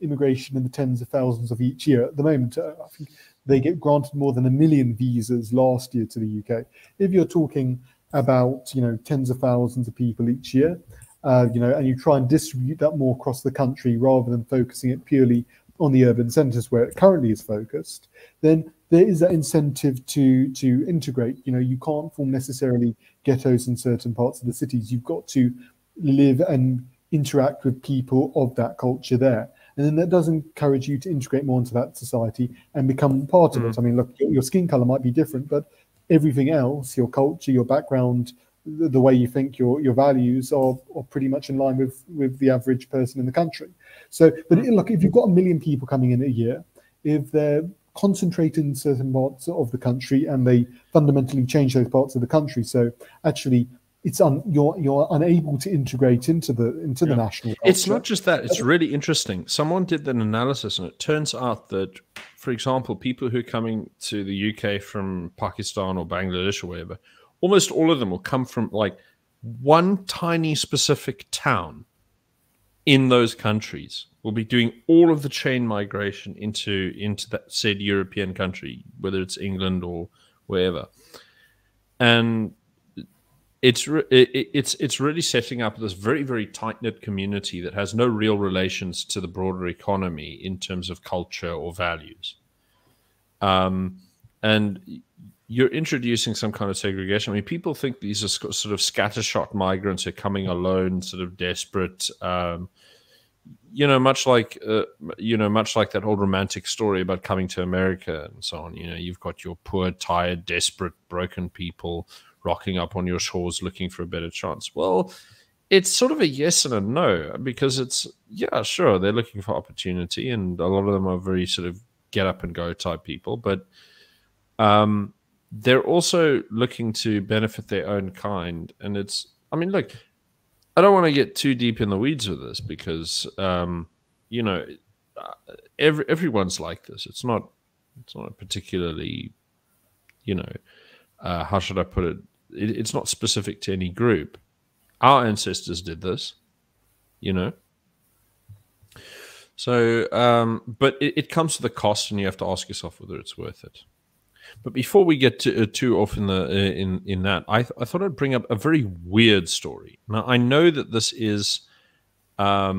immigration in the tens of thousands of each year, at the moment, I think they get granted more than 1 million visas last year to the UK. If you're talking about, tens of thousands of people each year, and you try and distribute that more across the country rather than focusing it purely on the urban centres where it currently is focused, then there is that incentive to integrate. You can't form necessarily ghettos in certain parts of the cities. You've got to live and interact with people of that culture there. And then that does encourage you to integrate more into that society and become part of it. I mean, look, your skin color might be different, but everything else, your culture, your background, the way you think, your values are pretty much in line with the average person in the country. So, but look, if you've got 1 million people coming in a year, if they're concentrated in certain parts of the country and they fundamentally change those parts of the country, so actually you're unable to integrate into the national culture. It's not just that, it's really interesting. Someone did an analysis and it turns out that, for example, people who are coming to the UK from Pakistan or Bangladesh or wherever, almost all of them will come from like one tiny specific town in those countries. Will be doing all of the chain migration into that said European country, whether it's England or wherever. And it's really setting up this very, very tight-knit community that has no real relations to the broader economy in terms of culture or values. And you're introducing some kind of segregation. I mean, people think these are sort of scattershot migrants who are coming alone, sort of desperate, much like that old romantic story about coming to America and so on. You've got your poor, tired, desperate, broken people rocking up on your shores looking for a better chance. Well, it's sort of a yes and a no, because it's, yeah, sure, they're looking for opportunity, and a lot of them are very sort of get up and go type people, but they're also looking to benefit their own kind. And it's, I mean, look, I don't want to get too deep in the weeds with this because, everyone's like this. It's not It's not a particularly, you know, how should I put it? It's not specific to any group. Our ancestors did this, you know. So, but it comes to the cost, and you have to ask yourself whether it's worth it. But before we get too off in that, I thought I'd bring up a very weird story. Now, I know that this is, I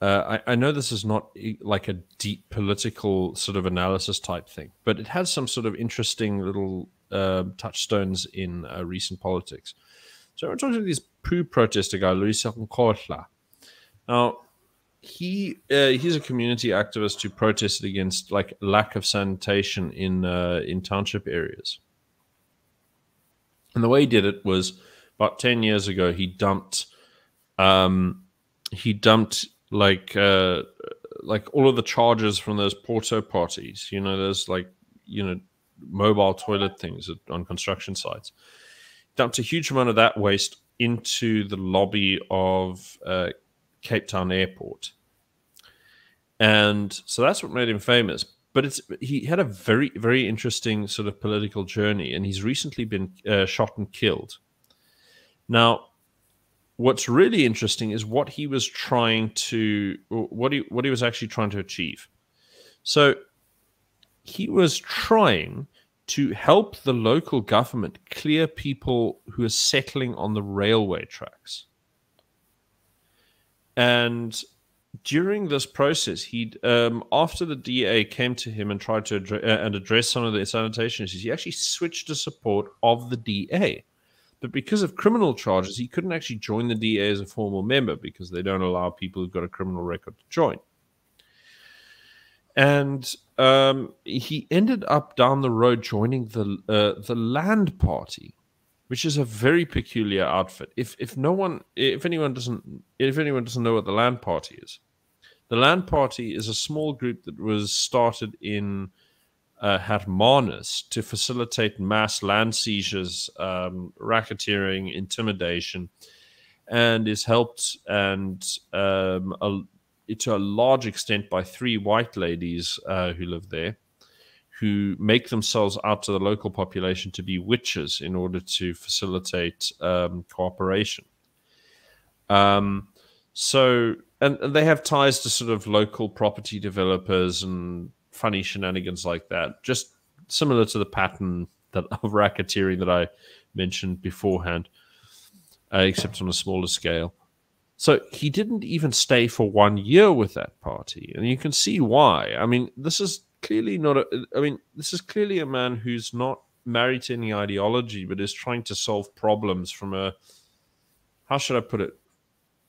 know this is not like a deep political sort of analysis type thing, but it has some sort of interesting little touchstones in recent politics. So we're talking to this poo protester guy, Khoi. Now, he's a community activist who protested against like lack of sanitation in township areas. And the way he did it was about 10 years ago. He dumped like all of the charges from those Porto parties. You know, those like, you know, mobile toilet things on construction sites. Dumped a huge amount of that waste into the lobby of Cape Town Airport. And so that's what made him famous. But he had a very, very interesting sort of political journey, and he's recently been shot and killed. Now, what's really interesting is what he was trying to, what he was actually trying to achieve. So he was trying to help the local government clear people who are settling on the railway tracks. And during this process, he'd after the DA came to him and tried to address some of the sanitation issues, he actually switched to support of the DA. But because of criminal charges, he couldn't actually join the DA as a formal member because they don't allow people who've got a criminal record to join. And he ended up down the road joining the Land Party, which is a very peculiar outfit. If anyone doesn't know what the Land Party is, the Land Party is a small group that was started in Hermanus to facilitate mass land seizures, racketeering, intimidation, and is helped to a large extent by 3 white ladies who live there, who make themselves out to the local population to be witches in order to facilitate cooperation. So, and they have ties to sort of local property developers and funny shenanigans like that, just similar to the pattern of racketeering that I mentioned beforehand, except on a smaller scale. So he didn't even stay for 1 year with that party, and you can see why. I mean, this is clearly this is clearly a man who's not married to any ideology, but is trying to solve problems from a, how should I put it,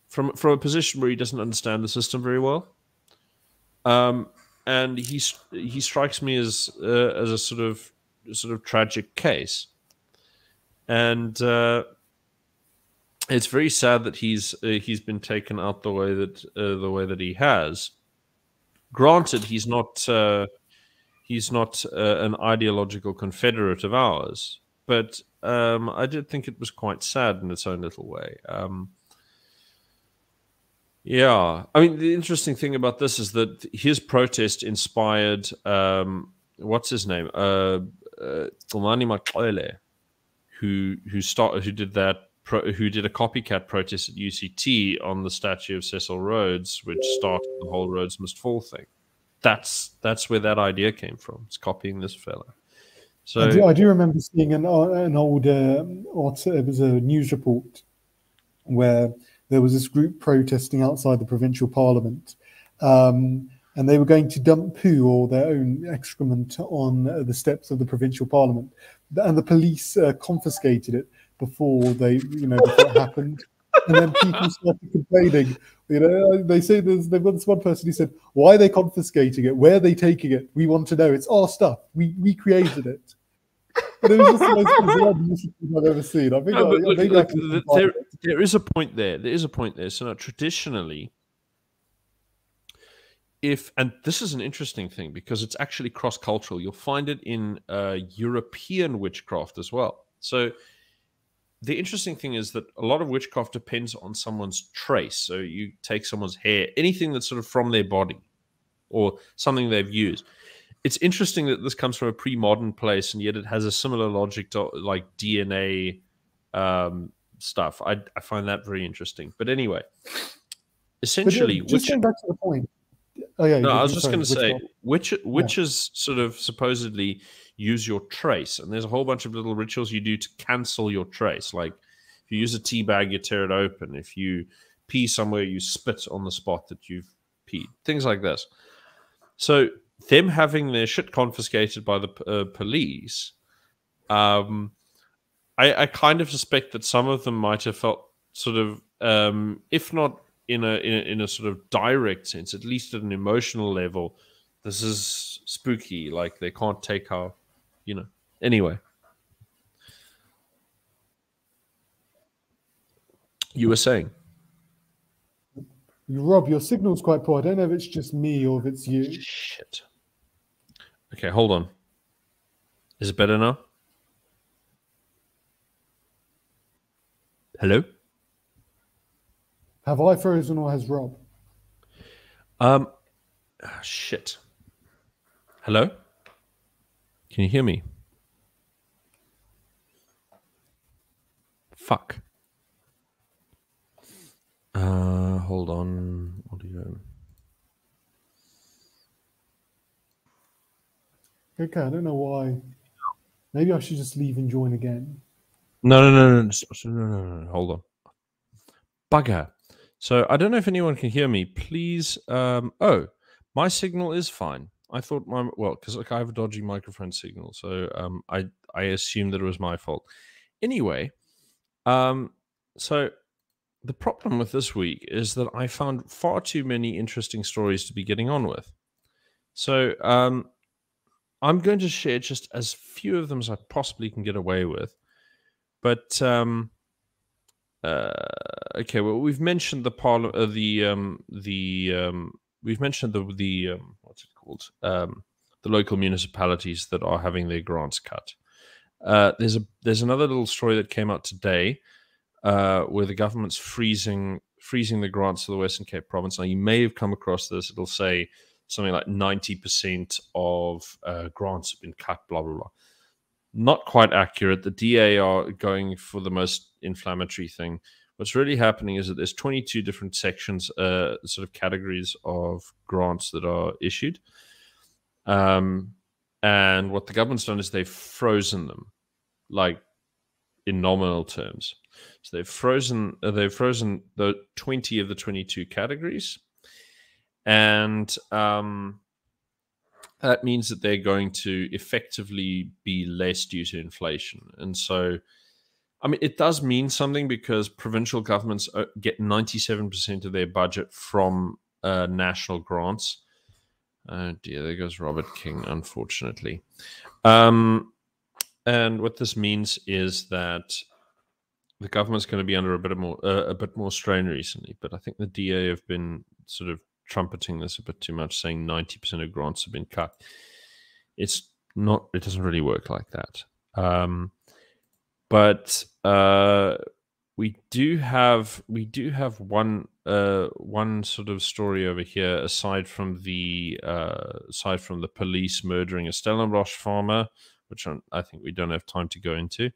from a position where he doesn't understand the system very well. And he strikes me as a sort of tragic case, and it's very sad that he's been taken out the way that he has. Granted, he's not an ideological confederate of ours, but I did think it was quite sad in its own little way. Yeah, I mean, the interesting thing about this is that his protest inspired what's his name, Tulani Matlele, who did a copycat protest at UCT on the statue of Cecil Rhodes, which started the whole Rhodes Must Fall thing. That's where that idea came from. It's copying this fella. So I do remember seeing an old it was a news report where there was this group protesting outside the provincial parliament, and they were going to dump poo or their own excrement on the steps of the provincial parliament, and the police confiscated it before it happened. And then people started complaining. They say they've got this one person who said, "Why are they confiscating it? Where are they taking it? We want to know. It's our stuff. We created it." But it was just the most bizarre thing I've ever seen. I think there is a point there. There is a point there. So now, traditionally, and this is an interesting thing because it's actually cross-cultural. You'll find it in European witchcraft as well. So the interesting thing is that a lot of witchcraft depends on someone's trace. So you take someone's hair, anything that's sort of from their body or something they've used. it's interesting that this comes from a pre-modern place, and yet it has a similar logic to like DNA stuff. I find that very interesting. But anyway, essentially, just going back to the point. Oh yeah, no, I was just going to say witches sort of supposedly use your trace, and there's a whole bunch of little rituals you do to cancel your trace. Like if you use a tea bag, you tear it open. If you pee somewhere, you spit on the spot that you've peed. Things like this. So them having their shit confiscated by the police, I kind of suspect that some of them might have felt sort of, if not in a sort of direct sense, at least at an emotional level, this is spooky. Like they can't take our, Anyway, you were saying, Rob, your signal's quite poor. I don't know if it's just me or if it's you. Shit. Okay, hold on. Is it better now? Hello? Have I frozen or has Rob? Shit. Hello? Can you hear me? Fuck. Hold on. Audio. Okay, I don't know why. Maybe I should just leave and join again. No. Hold on. Bugger. So I don't know if anyone can hear me. Please. Oh, my signal is fine. I thought because I have a dodgy microphone signal, so I assumed that it was my fault. Anyway, so the problem with this week is that I found far too many interesting stories to be getting on with. So I'm going to share just as few of them as I possibly can get away with. But okay, well, we've mentioned we've mentioned the what's it called? The local municipalities that are having their grants cut. There's another little story that came out today where the government's freezing the grants to the Western Cape province. Now, you may have come across this. It'll say something like 90% of grants have been cut, blah, blah, blah. Not quite accurate. The DA are going for the most inflammatory thing. What's really happening is that there's 22 different sections, sort of categories of grants that are issued. And what the government's done is they've frozen them, like in nominal terms. So they've frozen the 20 of the 22 categories. And that means that they're going to effectively be less due to inflation. And so, I mean, it does mean something because provincial governments get 97% of their budget from national grants. Oh dear, there goes Robert King, unfortunately. And what this means is that the government's going to be under a bit more strain recently. But I think the DA have been sort of trumpeting this a bit too much, saying 90% of grants have been cut. It's not. It doesn't really work like that. But we do have one sort of story over here, aside from the police murdering a Stellenbosch farmer, which I think we don't have time to go into.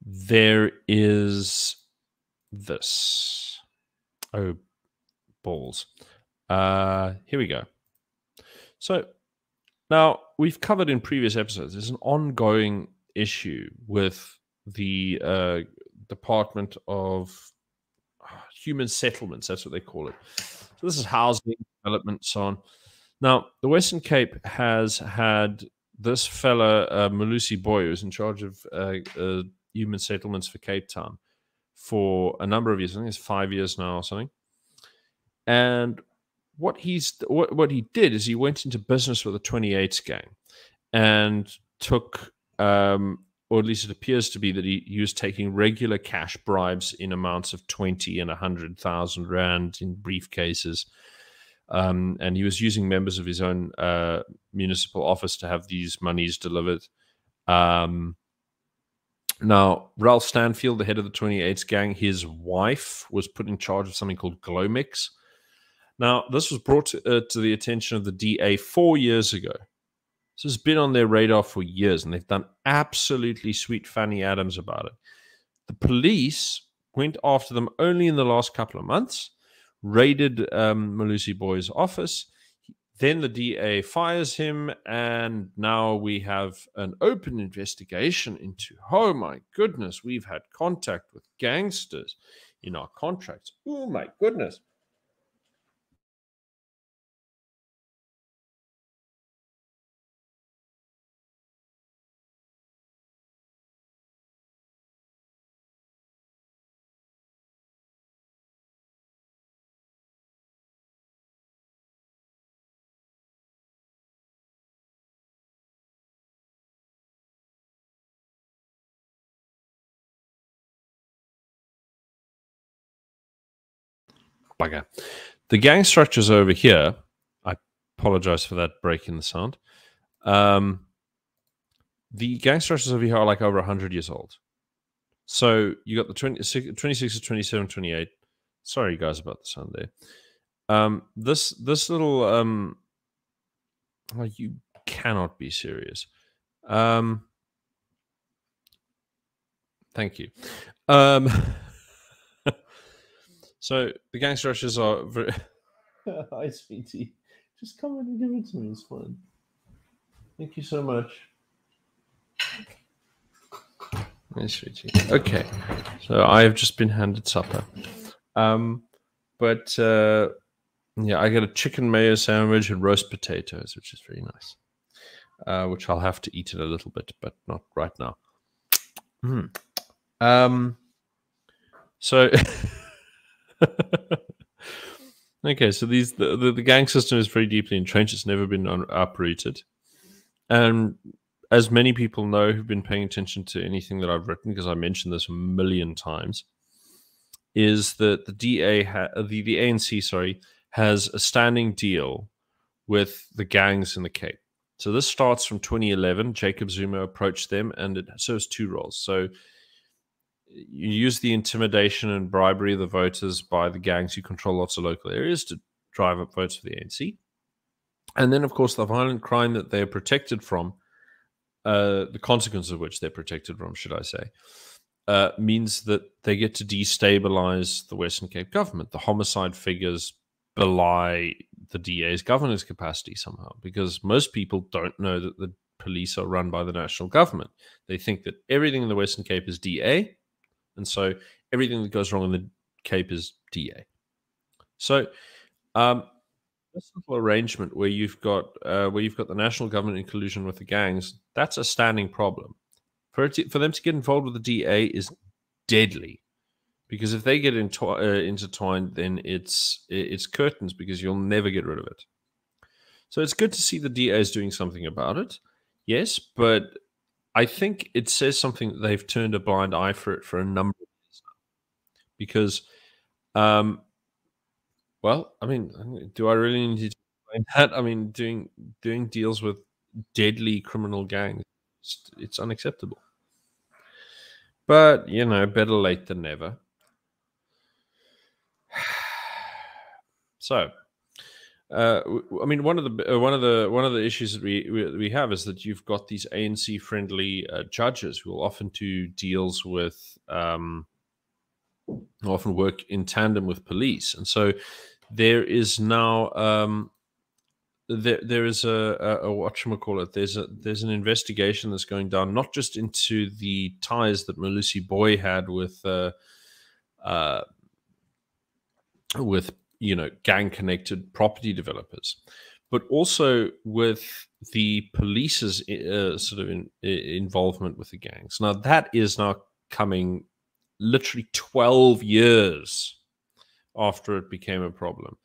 There is this. Oh, balls. Here we go. So now we've covered in previous episodes, there's an ongoing issue with the Department of Human Settlements. That's what they call it. So this is housing, development, so on. Now, the Western Cape has had this fella, Malusi Boy, who's in charge of human settlements for Cape Town for a number of years. I think it's 5 years now or something. And what he did is he went into business with a 28s gang and took, or at least it appears to be that he was taking regular cash bribes in amounts of 20 and 100,000 rand in briefcases. And he was using members of his own municipal office to have these monies delivered. Now, Ralph Stanfield, the head of the 28s gang, his wife was put in charge of something called Glowmix. Now, this was brought to the attention of the DA 4 years ago. So it's been on their radar for years, and they've done absolutely sweet Fanny Adams about it. The police went after them only in the last couple of months, raided Malusi Boy's office. Then the DA fires him, and now we have an open investigation into, oh my goodness, we've had contact with gangsters in our contracts. Oh my goodness. Bugger. The gang structures over here, I apologize for that break in the sound. The gang structures over here are like over 100 years old. So you got the 26, 27, 28. Sorry, guys, about the sound there. This little oh, you cannot be serious. Thank you. So the gang structures are very. Hi, sweetie. Just come in and give it to me. It's fine. Thank you so much. Hi, sweetie. Okay, so I have just been handed supper. But yeah, I get a chicken mayo sandwich and roast potatoes, which is very nice. Which I'll have to eat in a little bit, but not right now. So. Okay, so the gang system is very deeply entrenched. It's never been uprooted, and as many people know who've been paying attention to anything that I've written, because I mentioned this a million times, is that the the ANC, sorry, has a standing deal with the gangs in the Cape. So this starts from 2011. Jacob Zuma approached them, and it serves two roles. So you use the intimidation and bribery of the voters by the gangs who control lots of local areas to drive up votes for the ANC. And then, of course, the violent crime that they're protected from, the consequences of which they're protected from, should I say, means that they get to destabilize the Western Cape government. The homicide figures belie the DA's governor's capacity somehow, because most people don't know that the police are run by the national government. They think that everything in the Western Cape is DA, and so everything that goes wrong in the Cape is DA. So this simple arrangement where you've got the national government in collusion with the gangs, that's a standing problem. For them to get involved with the DA is deadly, because if they get intertwined, then it's curtains, because you'll never get rid of it. So it's good to see the DA is doing something about it, yes, but I think it says something that they've turned a blind eye for it for a number of years now. Because, well, I mean, do I really need to explain that? I mean, doing deals with deadly criminal gangs, it's unacceptable. But, you know, better late than never. So, I mean, one of the issues that we have is that you've got these ANC friendly judges who will often do deals with, often work in tandem with police, and so there is now there is a whatchamacallit, there's an investigation that's going down, not just into the ties that Malusi Boy had with you know, gang connected property developers, but also with the police's sort of involvement with the gangs. Now that is now coming literally 12 years after it became a problem.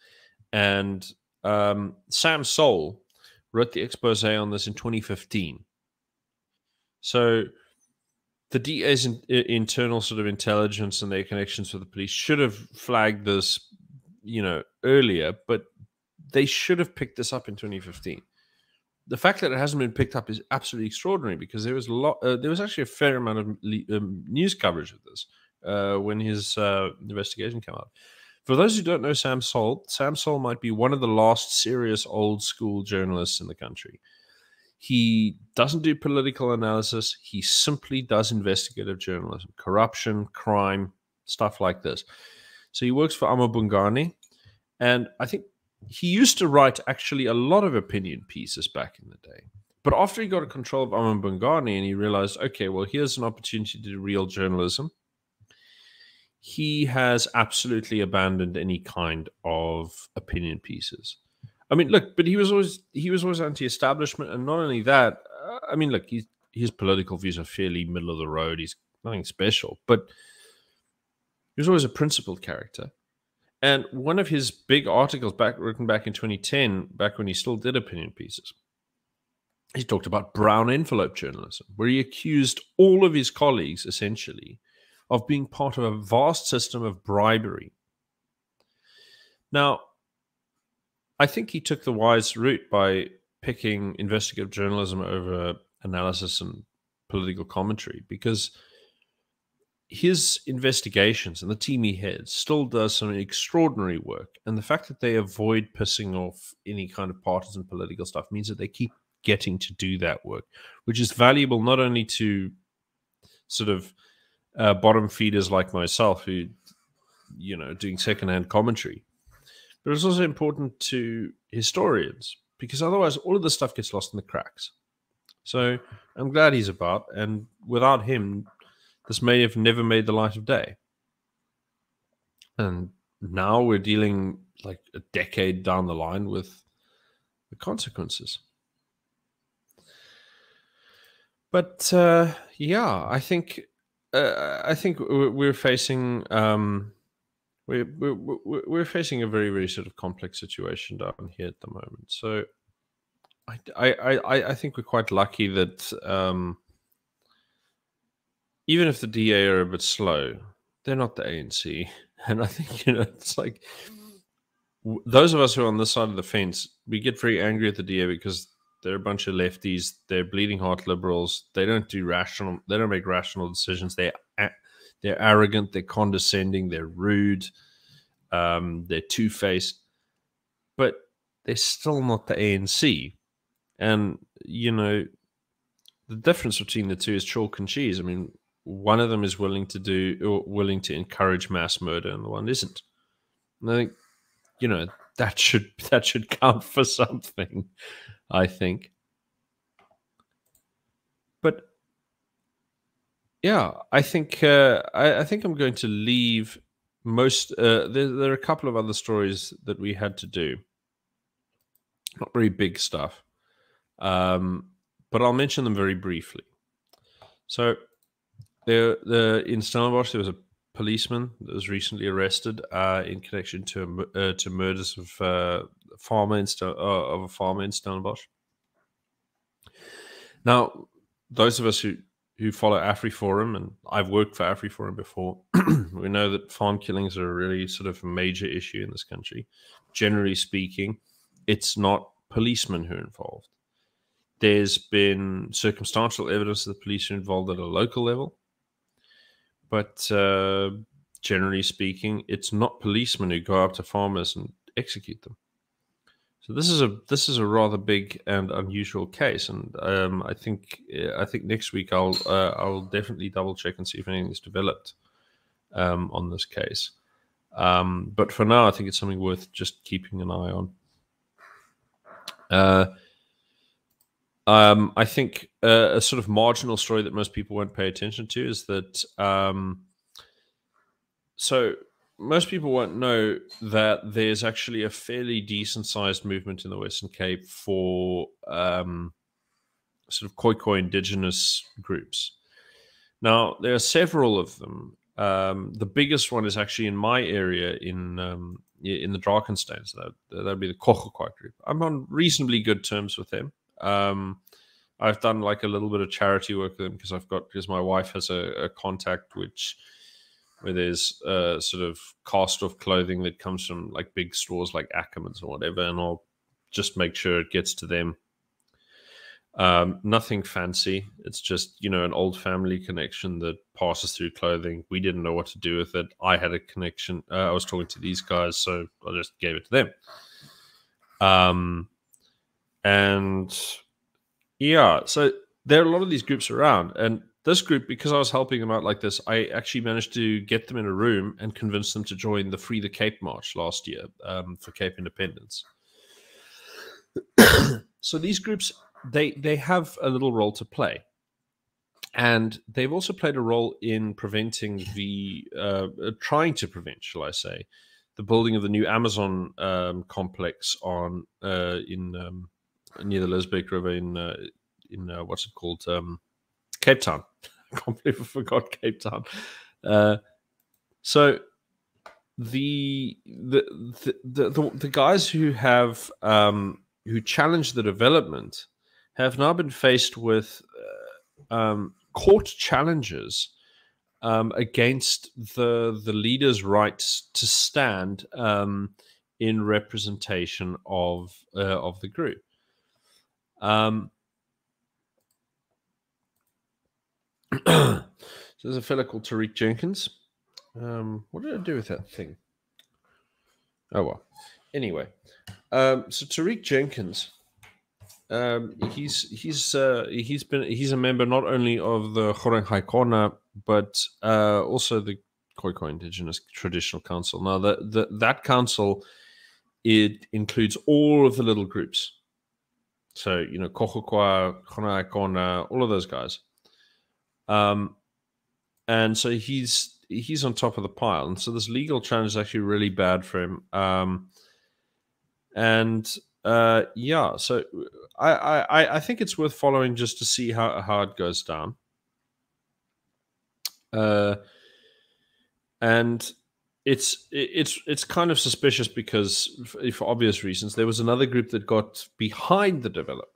And Sam Soul wrote the expose on this in 2015. So the DA's internal sort of intelligence and their connections with the police should have flagged this, you know, earlier, but they should have picked this up in 2015. The fact that it hasn't been picked up is absolutely extraordinary, because there was there was actually a fair amount of news coverage of this when his investigation came out. For those who don't know Sam Soll might be one of the last serious old school journalists in the country. He doesn't do political analysis. He simply does investigative journalism, corruption, crime, stuff like this. So he works for Bungani, and I think he used to write actually a lot of opinion pieces back in the day. But after he got control of Bungani and he realized, okay, well, here's an opportunity to do real journalism, he has absolutely abandoned any kind of opinion pieces. I mean, look, but he was always anti-establishment, and not only that. I mean, look, his political views are fairly middle of the road. He's nothing special, but he was always a principled character. And one of his big articles written back in 2010, back when he still did opinion pieces, he talked about brown envelope journalism, where he accused all of his colleagues, essentially, of being part of a vast system of bribery. Now, I think he took the wise route by picking investigative journalism over analysis and political commentary, because his investigations and the team he heads still does some extraordinary work. And the fact that they avoid pissing off any kind of partisan political stuff means that they keep getting to do that work, which is valuable not only to sort of bottom feeders like myself who, doing secondhand commentary, but it's also important to historians, because otherwise all of this stuff gets lost in the cracks. So I'm glad he's about, and without him, this may have never made the light of day. And now we're dealing like a decade down the line with the consequences. But yeah, I think we're facing we're facing a very, very sort of complex situation down here at the moment. So I think we're quite lucky that even if the DA are a bit slow, they're not the ANC. And I think, it's like those of us who are on this side of the fence, we get very angry at the DA because they're a bunch of lefties. They're bleeding heart liberals. They don't make rational decisions. They're arrogant. They're condescending. They're rude. They're two-faced. But they're still not the ANC. And, the difference between the two is chalk and cheese. I mean, one of them is willing to encourage mass murder, and the one isn't. And I think, that should count for something, I think. But yeah, I think I'm going to leave most. There are a couple of other stories that we had to do. Not very big stuff, but I'll mention them very briefly. So, in Stellenbosch, there was a policeman that was recently arrested in connection to murders of a farmer in Stellenbosch. Now, those of us who follow AfriForum, and I've worked for AfriForum before, we know that farm killings are a really sort of major issue in this country. Generally speaking, it's not policemen who are involved. There's been circumstantial evidence that the police are involved at a local level, but generally speaking, it's not policemen who go up to farmers and execute them. So this is a rather big and unusual case, and I think next week I'll definitely double check and see if anything's developed on this case. But for now, I think it's something worth just keeping an eye on. I think a sort of marginal story that most people won't pay attention to is that so most people won't know that there's actually a fairly decent-sized movement in the Western Cape for sort of Khoi indigenous groups. Now, there are several of them. The biggest one is actually in my area in the Drakensberg. So that'd be the Khoi group. I'm on reasonably good terms with them. I've done like a little bit of charity work with them because my wife has a contact where there's sort of cast-off clothing that comes from like big stores like Ackermans or whatever, and I'll just make sure it gets to them. Nothing fancy. It's just, an old family connection that passes through clothing. We didn't know what to do with it. I had a connection. I was talking to these guys, so I just gave it to them. And yeah, so there are a lot of these groups around. And this group, because I was helping them out like this, I actually managed to get them in a room and convince them to join the Free the Cape March last year for Cape Independence. So these groups, they have a little role to play. And they've also played a role in preventing trying to prevent, shall I say, the building of the new Amazon complex near the Lisbech River in what's it called, Cape Town. I can't believe I forgot Cape Town. So the guys who have who challenged the development have now been faced with court challenges against the leaders' rights to stand in representation of the group. So there's a fella called Tariq Jenkins. What did I do with that thing? Oh well. Anyway, so Tariq Jenkins, he's a member not only of the Khoi but also the Khoi Indigenous Traditional Council. Now that council, it includes all of the little groups. So Kohokwa, Khoi, all of those guys. And so he's on top of the pile, and so this legal challenge is actually really bad for him. Yeah, so I think it's worth following just to see how it goes down. And it's kind of suspicious because, for obvious reasons, there was another group that got behind the development.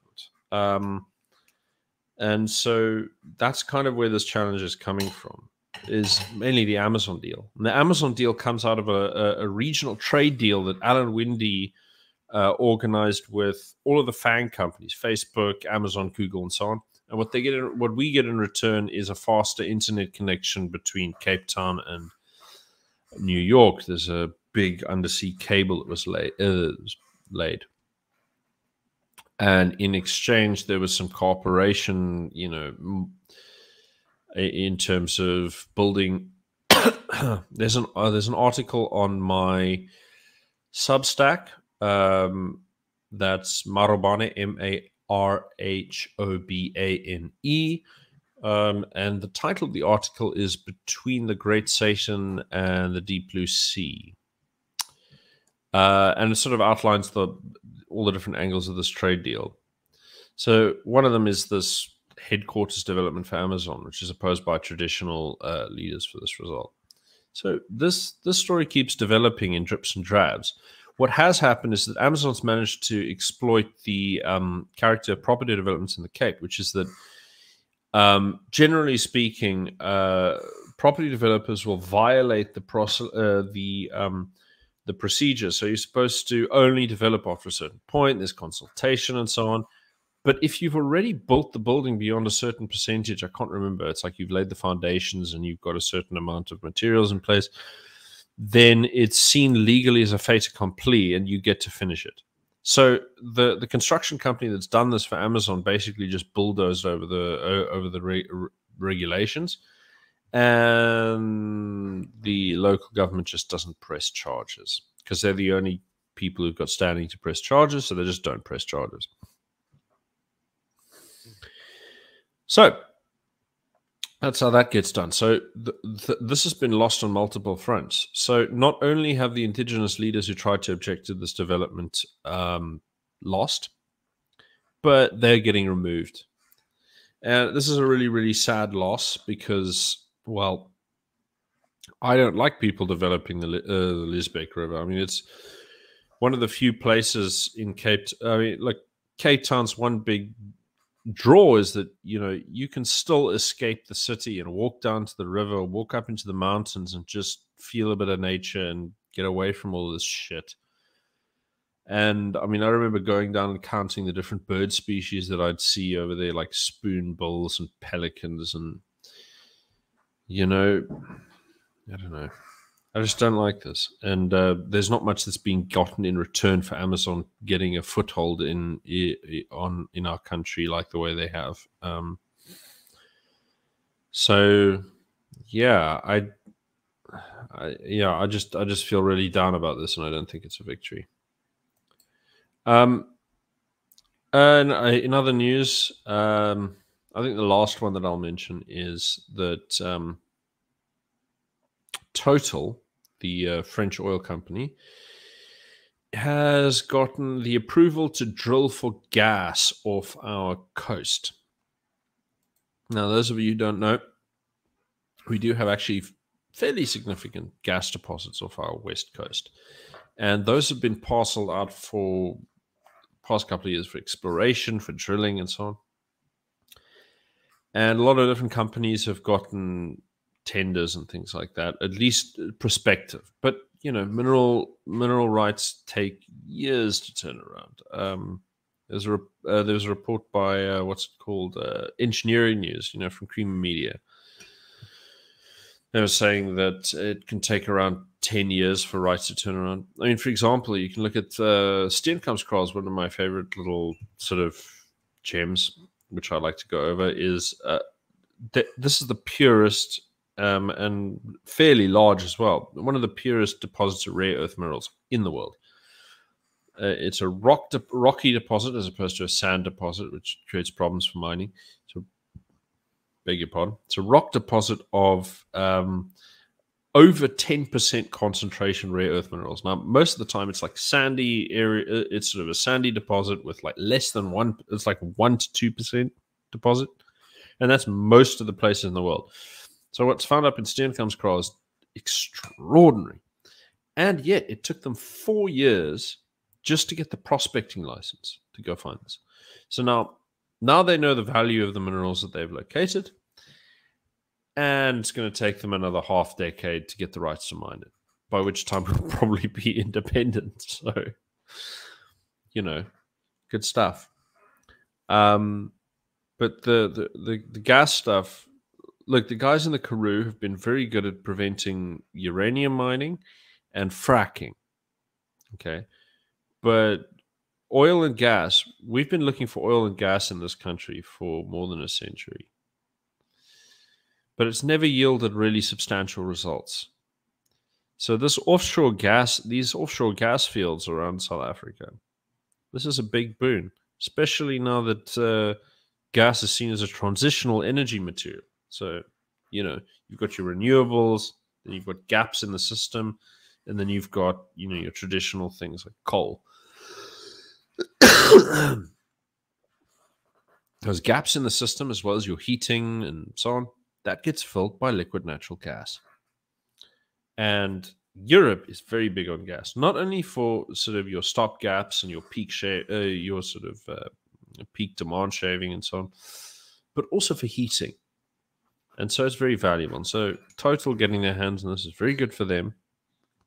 And so that's kind of where this challenge is coming from, is mainly the Amazon deal. And the Amazon deal comes out of a regional trade deal that Alan Windy organized with all of the FANG companies, Facebook, Amazon, Google, and so on. And what we get in return is a faster internet connection between Cape Town and New York. There's a big undersea cable that was laid. And in exchange, there was some cooperation, in terms of building. There's an article on my Substack. That's Marobane, Marhobane. And the title of the article is Between the Great Satan and the Deep Blue Sea. And it sort of outlines all the different angles of this trade deal. So one of them is this headquarters development for Amazon, which is opposed by traditional leaders for this result. So this story keeps developing in drips and drabs. What has happened is that Amazon's managed to exploit the character of property developments in the Cape, which is that, generally speaking, property developers will violate the procedure. So you're supposed to only develop after a certain point. There's consultation and so on. But if you've already built the building beyond a certain percentage, I can't remember, it's like you've laid the foundations and you've got a certain amount of materials in place, then it's seen legally as a fait accompli and you get to finish it. So the construction company that's done this for Amazon basically just bulldozed over the regulations, and the local government just doesn't press charges because they're the only people who've got standing to press charges, so they just don't press charges. So that's how that gets done. So this has been lost on multiple fronts. So not only have the indigenous leaders who tried to object to this development lost, but they're getting removed. And this is a really, really sad loss because, well, I don't like people developing the Lisbech River. I mean, it's one of the few places in Cape. I mean, like Cape Town's one big draw is that you can still escape the city and walk down to the river, walk up into the mountains, and just feel a bit of nature and get away from all this shit. And I mean, I remember going down and counting the different bird species that I'd see over there, like spoonbills and pelicans, and I don't know. I just don't like this, and there's not much that's being gotten in return for Amazon getting a foothold in our country like the way they have. So, yeah, I just feel really down about this, and I don't think it's a victory. And in other news, I think the last one that I'll mention is that Total, the French oil company, has gotten the approval to drill for gas off our coast. Now, those of you who don't know, we do have actually fairly significant gas deposits off our west coast. And those have been parceled out for the past couple of years for exploration, for drilling, and so on. And a lot of different companies have gotten tenders and things like that, at least prospective. But, mineral rights take years to turn around. There was a report by, what's it called? Engineering News, from Creamer Media. They were saying that it can take around 10 years for rights to turn around. I mean, for example, you can look at Steenkampskraal, one of my favorite little sort of gems, which I like to go over, is this is the purest and fairly large as well. One of the purest deposits of rare earth minerals in the world. It's a rocky deposit as opposed to a sand deposit, which creates problems for mining. So, beg your pardon. It's a rock deposit of over 10% concentration rare earth minerals. Now, most of the time, it's like sandy area. It's sort of a sandy deposit with like less than 1. It's like 1 to 2% deposit, and that's most of the places in the world. So what's found up in Steenkampskraal is extraordinary, and yet it took them 4 years just to get the prospecting license to go find this. So now they know the value of the minerals that they've located, and it's going to take them another half decade to get the rights to mine it, by which time we'll probably be independent. So, good stuff. But the gas stuff, look, the guys in the Karoo have been very good at preventing uranium mining and fracking. Okay. But oil and gas, we've been looking for oil and gas in this country for more than a century. But it's never yielded really substantial results. So these offshore gas fields around South Africa, this is a big boon, especially now that gas is seen as a transitional energy material. So, you've got your renewables, then you've got gaps in the system, and then you've got, your traditional things like coal. Those gaps in the system, as well as your heating and so on, that gets filled by liquid natural gas. And Europe is very big on gas, not only for sort of your stop gaps and your peak peak demand shaving and so on, but also for heating. And so it's very valuable. And so Total getting their hands on this is very good for them.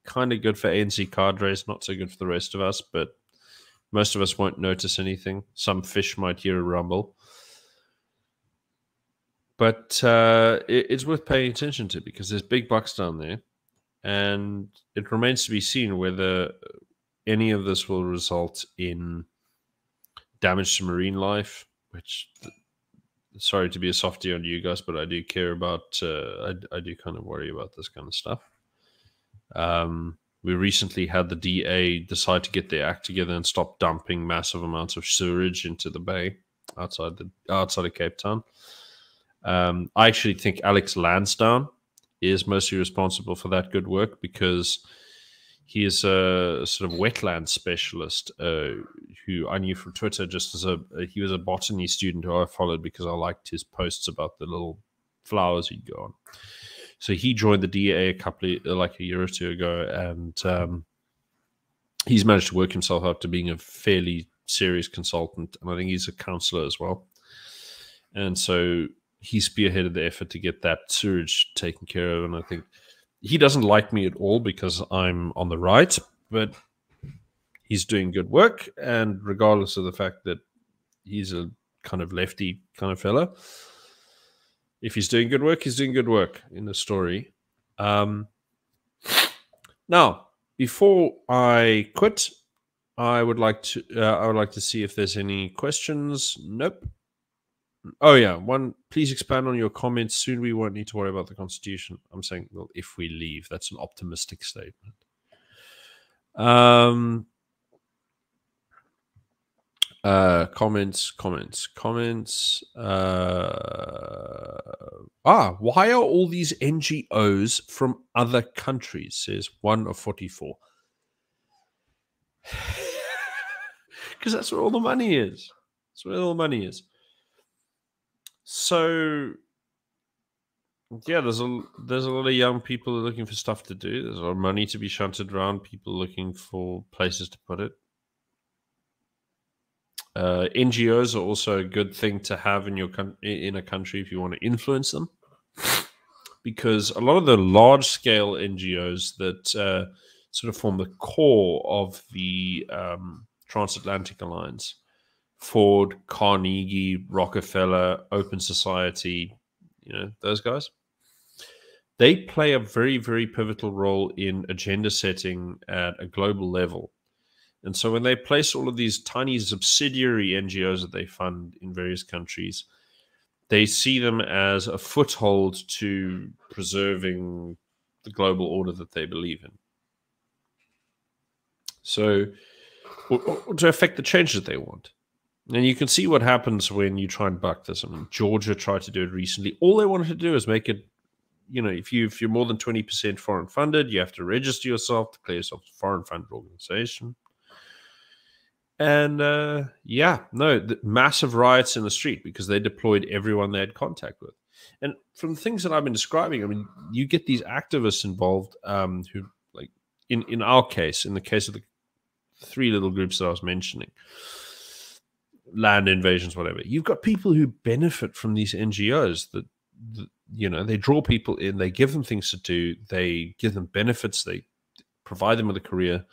Kind of good for ANC cadres, not so good for the rest of us, but most of us won't notice anything. Some fish might hear a rumble. But it's worth paying attention to because there's big bucks down there. And it remains to be seen whether any of this will result in damage to marine life, which, sorry to be a softie on you guys, but I do care about, I do kind of worry about this kind of stuff. We recently had the DA decide to get their act together and stop dumping massive amounts of sewage into the bay outside of Cape Town. I actually think Alex Lansdowne is mostly responsible for that good work because he is a sort of wetland specialist who I knew from Twitter just as he was a botany student who I followed because I liked his posts about the little flowers he'd go on. So he joined the DA a year or two ago, and he's managed to work himself up to being a fairly serious consultant, and I think he's a counsellor as well. And so he spearheaded the effort to get that sewage taken care of, and I think he doesn't like me at all because I'm on the right, but he's doing good work, and regardless of the fact that he's a kind of lefty kind of fella, if he's doing good work, he's doing good work in the story. Now, before I quit, I would like to see if there's any questions. Nope. Oh yeah, one. Please expand on your comments. Soon we won't need to worry about the Constitution. I'm saying, well, if we leave, that's an optimistic statement. Comments. Why are all these NGOs from other countries? Says 1 of 44. Because that's where all the money is. That's where all the money is. So yeah, there's a lot of young people looking for stuff to do. There's a lot of money to be shunted around. People looking for places to put it. NGOs are also a good thing to have in a country if you want to influence them, because a lot of the large-scale NGOs that sort of form the core of the Transatlantic Alliance, Ford, Carnegie, Rockefeller, Open Society, those guys, they play a very, very pivotal role in agenda setting at a global level. And so when they place all of these tiny subsidiary NGOs that they fund in various countries, they see them as a foothold to preserving the global order that they believe in. So, or to affect the change that they want. And you can see what happens when you try and buck this. I mean, Georgia tried to do it recently. All they wanted to do is make it, if you're more than 20% foreign funded, you have to register yourself, declare yourself a foreign funded organization. And massive riots in the street because they deployed everyone they had contact with. And from the things that I've been describing, I mean, you get these activists involved who, like, in our case, in the case of the 3 little groups that I was mentioning, land invasions, whatever, you've got people who benefit from these NGOs that they draw people in, they give them things to do, they give them benefits, they provide them with a career.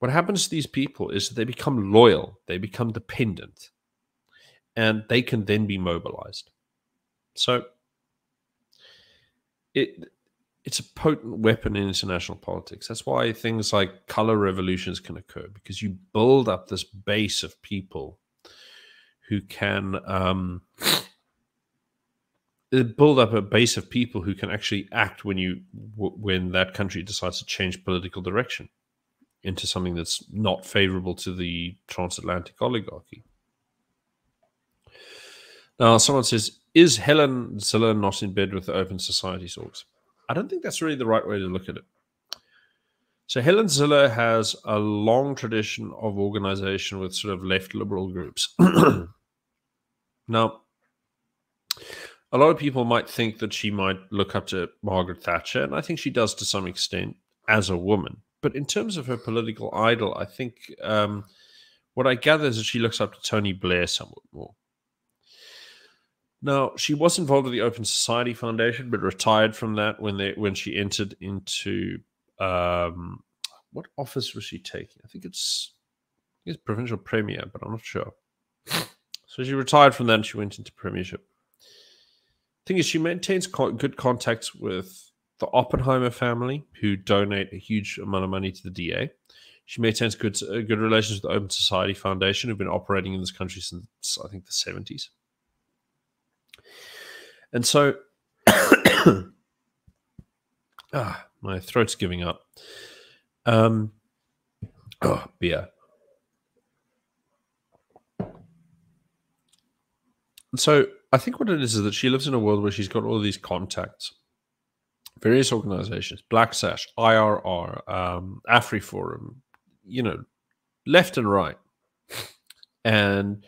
What happens to these people is that they become loyal, they become dependent, and they can then be mobilized. So it's a potent weapon in international politics. That's why things like color revolutions can occur, because you build up this base of people who can build up a base of people who can actually act when that country decides to change political direction into something that's not favorable to the transatlantic oligarchy. Now, someone says, is Helen Ziller not in bed with the Open Society's orgs? I don't think that's really the right way to look at it. So Helen Ziller has a long tradition of organization with sort of left liberal groups. Now, a lot of people might think that she might look up to Margaret Thatcher, and I think she does to some extent as a woman. But in terms of her political idol, I think what I gather is that she looks up to Tony Blair somewhat more. Now, she was involved with the Open Society Foundation, but retired from that when she entered into what office was she taking? I think it's provincial premier, but I'm not sure. So she retired from that and she went into premiership. Thing is, she maintains good contacts with the Oppenheimer family, who donate a huge amount of money to the DA. She maintains good relations with the Open Society Foundation, who've been operating in this country since, I think, the 70s. And so, my throat's giving up. Beer. So I think what it is that she lives in a world where she's got all of these contacts, various organizations, Black Sash, IRR, AfriForum, left and right. And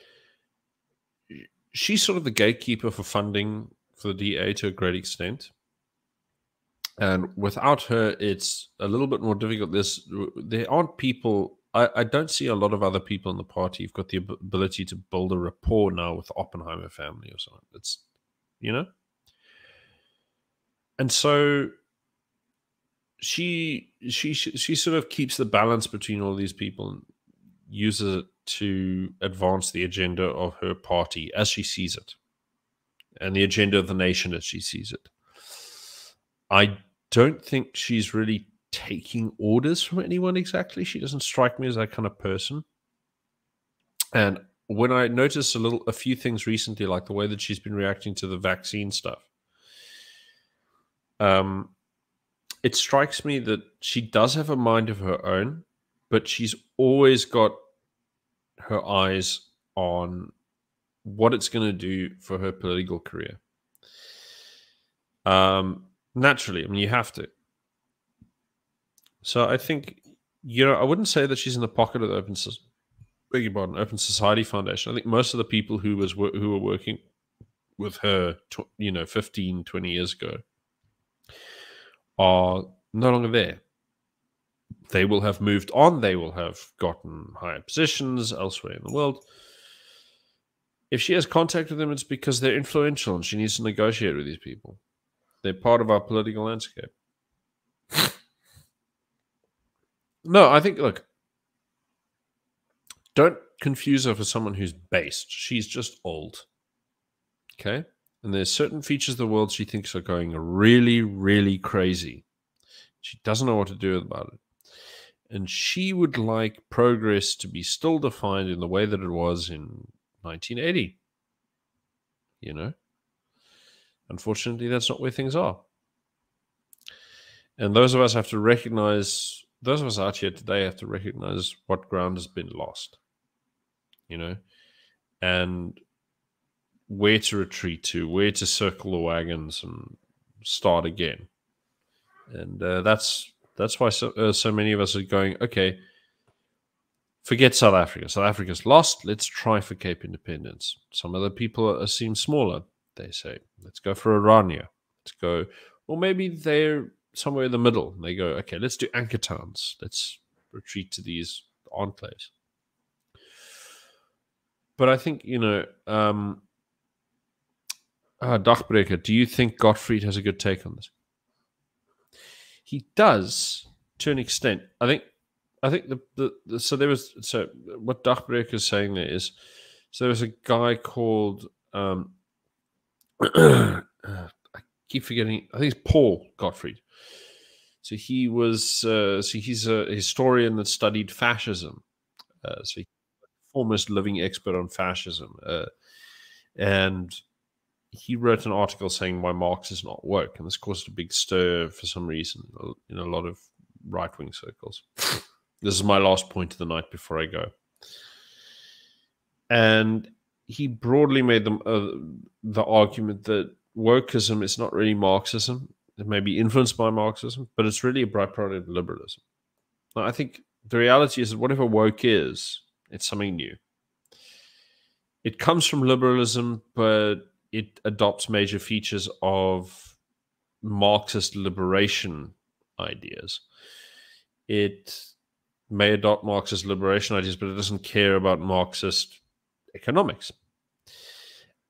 she's sort of the gatekeeper for funding for the DA to a great extent. And without her, it's a little bit more difficult. There aren't people, I don't see a lot of other people in the party who've got the ability to build a rapport now with the Oppenheimer family or something. It's, And so she sort of keeps the balance between all these people and uses it to advance the agenda of her party as she sees it, and the agenda of the nation as she sees it. I don't think she's really taking orders from anyone exactly. She doesn't strike me as that kind of person. And when I noticed a few things recently, like the way that she's been reacting to the vaccine stuff, it strikes me that she does have a mind of her own, but she's always got her eyes on what it's going to do for her political career. Naturally, I mean, you have to. So I think, I wouldn't say that she's in the pocket of the Open Society Foundation. I think most of the people who were working with her, 15, 20 years ago, are no longer there. They will have moved on. They will have gotten higher positions elsewhere in the world. If she has contact with them, it's because they're influential and she needs to negotiate with these people. They're part of our political landscape. No, I think, look, don't confuse her for someone who's based. She's just old. Okay? And there's certain features of the world she thinks are going really, really crazy. She doesn't know what to do about it. And she would like progress to be still defined in the way that it was in 1980. Unfortunately, that's not where things are. And those of us out here today have to recognize what ground has been lost, and where to retreat to, where to circle the wagons and start again. And that's why so many of us are going, okay, forget South Africa. South Africa's lost. Let's try for Cape Independence. Some other people seem smaller. They say, let's go for Orania. Let's go, or maybe they're somewhere in the middle. And they go, okay, let's do anchor towns. Let's retreat to these enclaves. But I think, Dagbreker, do you think Gottfried has a good take on this? He does, to an extent. I think so what Dagbreker is saying there is, so there was a guy called I keep forgetting. I think it's Paul Gottfried. So he's a historian that studied fascism. So he's the foremost living expert on fascism, and he wrote an article saying why Marx does not work, and this caused a big stir for some reason in a lot of right-wing circles. This is my last point of the night before I go. And he broadly made the argument that wokeism is not really Marxism. It may be influenced by Marxism, but it's really a byproduct of liberalism. Now, I think the reality is that whatever woke is, it's something new. It comes from liberalism, but it adopts major features of Marxist liberation ideas. It may adopt Marxist liberation ideas, but it doesn't care about Marxist economics.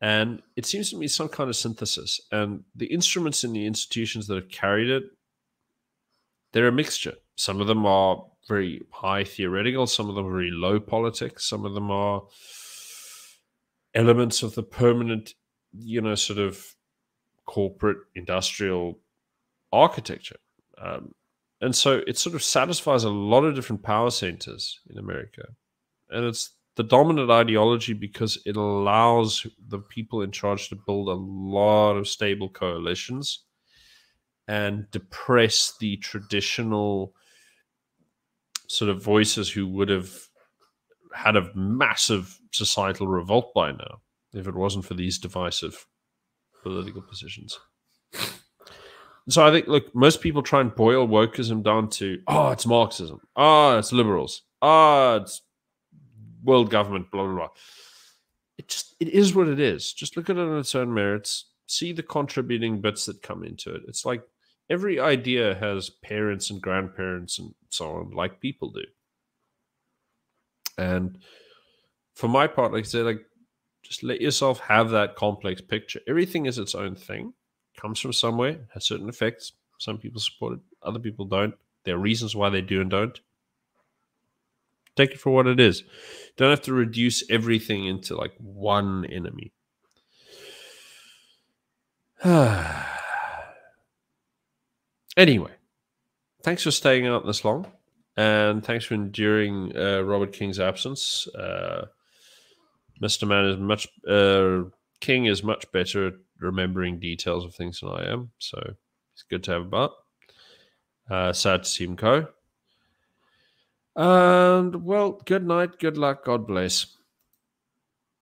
And it seems to be some kind of synthesis. And the instruments in the institutions that have carried it, they're a mixture. Some of them are very high theoretical. Some of them are very low politics. Some of them are elements of the permanent, sort of corporate industrial architecture. And so it sort of satisfies a lot of different power centers in America. And it's the dominant ideology because it allows the people in charge to build a lot of stable coalitions and depress the traditional sort of voices who would have had a massive societal revolt by now if it wasn't for these divisive political positions. So I think, look, most people try and boil wokeism down to, it's Marxism. It's liberals. It's world government, blah, blah, blah. It is what it is. Just look at it on its own merits. See the contributing bits that come into it. It's like every idea has parents and grandparents and so on, like people do. And for my part, like I said, just let yourself have that complex picture. Everything is its own thing. Comes from somewhere, has certain effects. Some people support it, Other people don't. There are reasons why they do and don't. Take it for what it is. Don't have to reduce everything into like one enemy. Anyway, thanks for staying out this long, and thanks for enduring Robert King's absence. Mr. Man is much King is much better at remembering details of things than I am, so it's good to have about. Sad to see him go. And well, good night, good luck, God bless.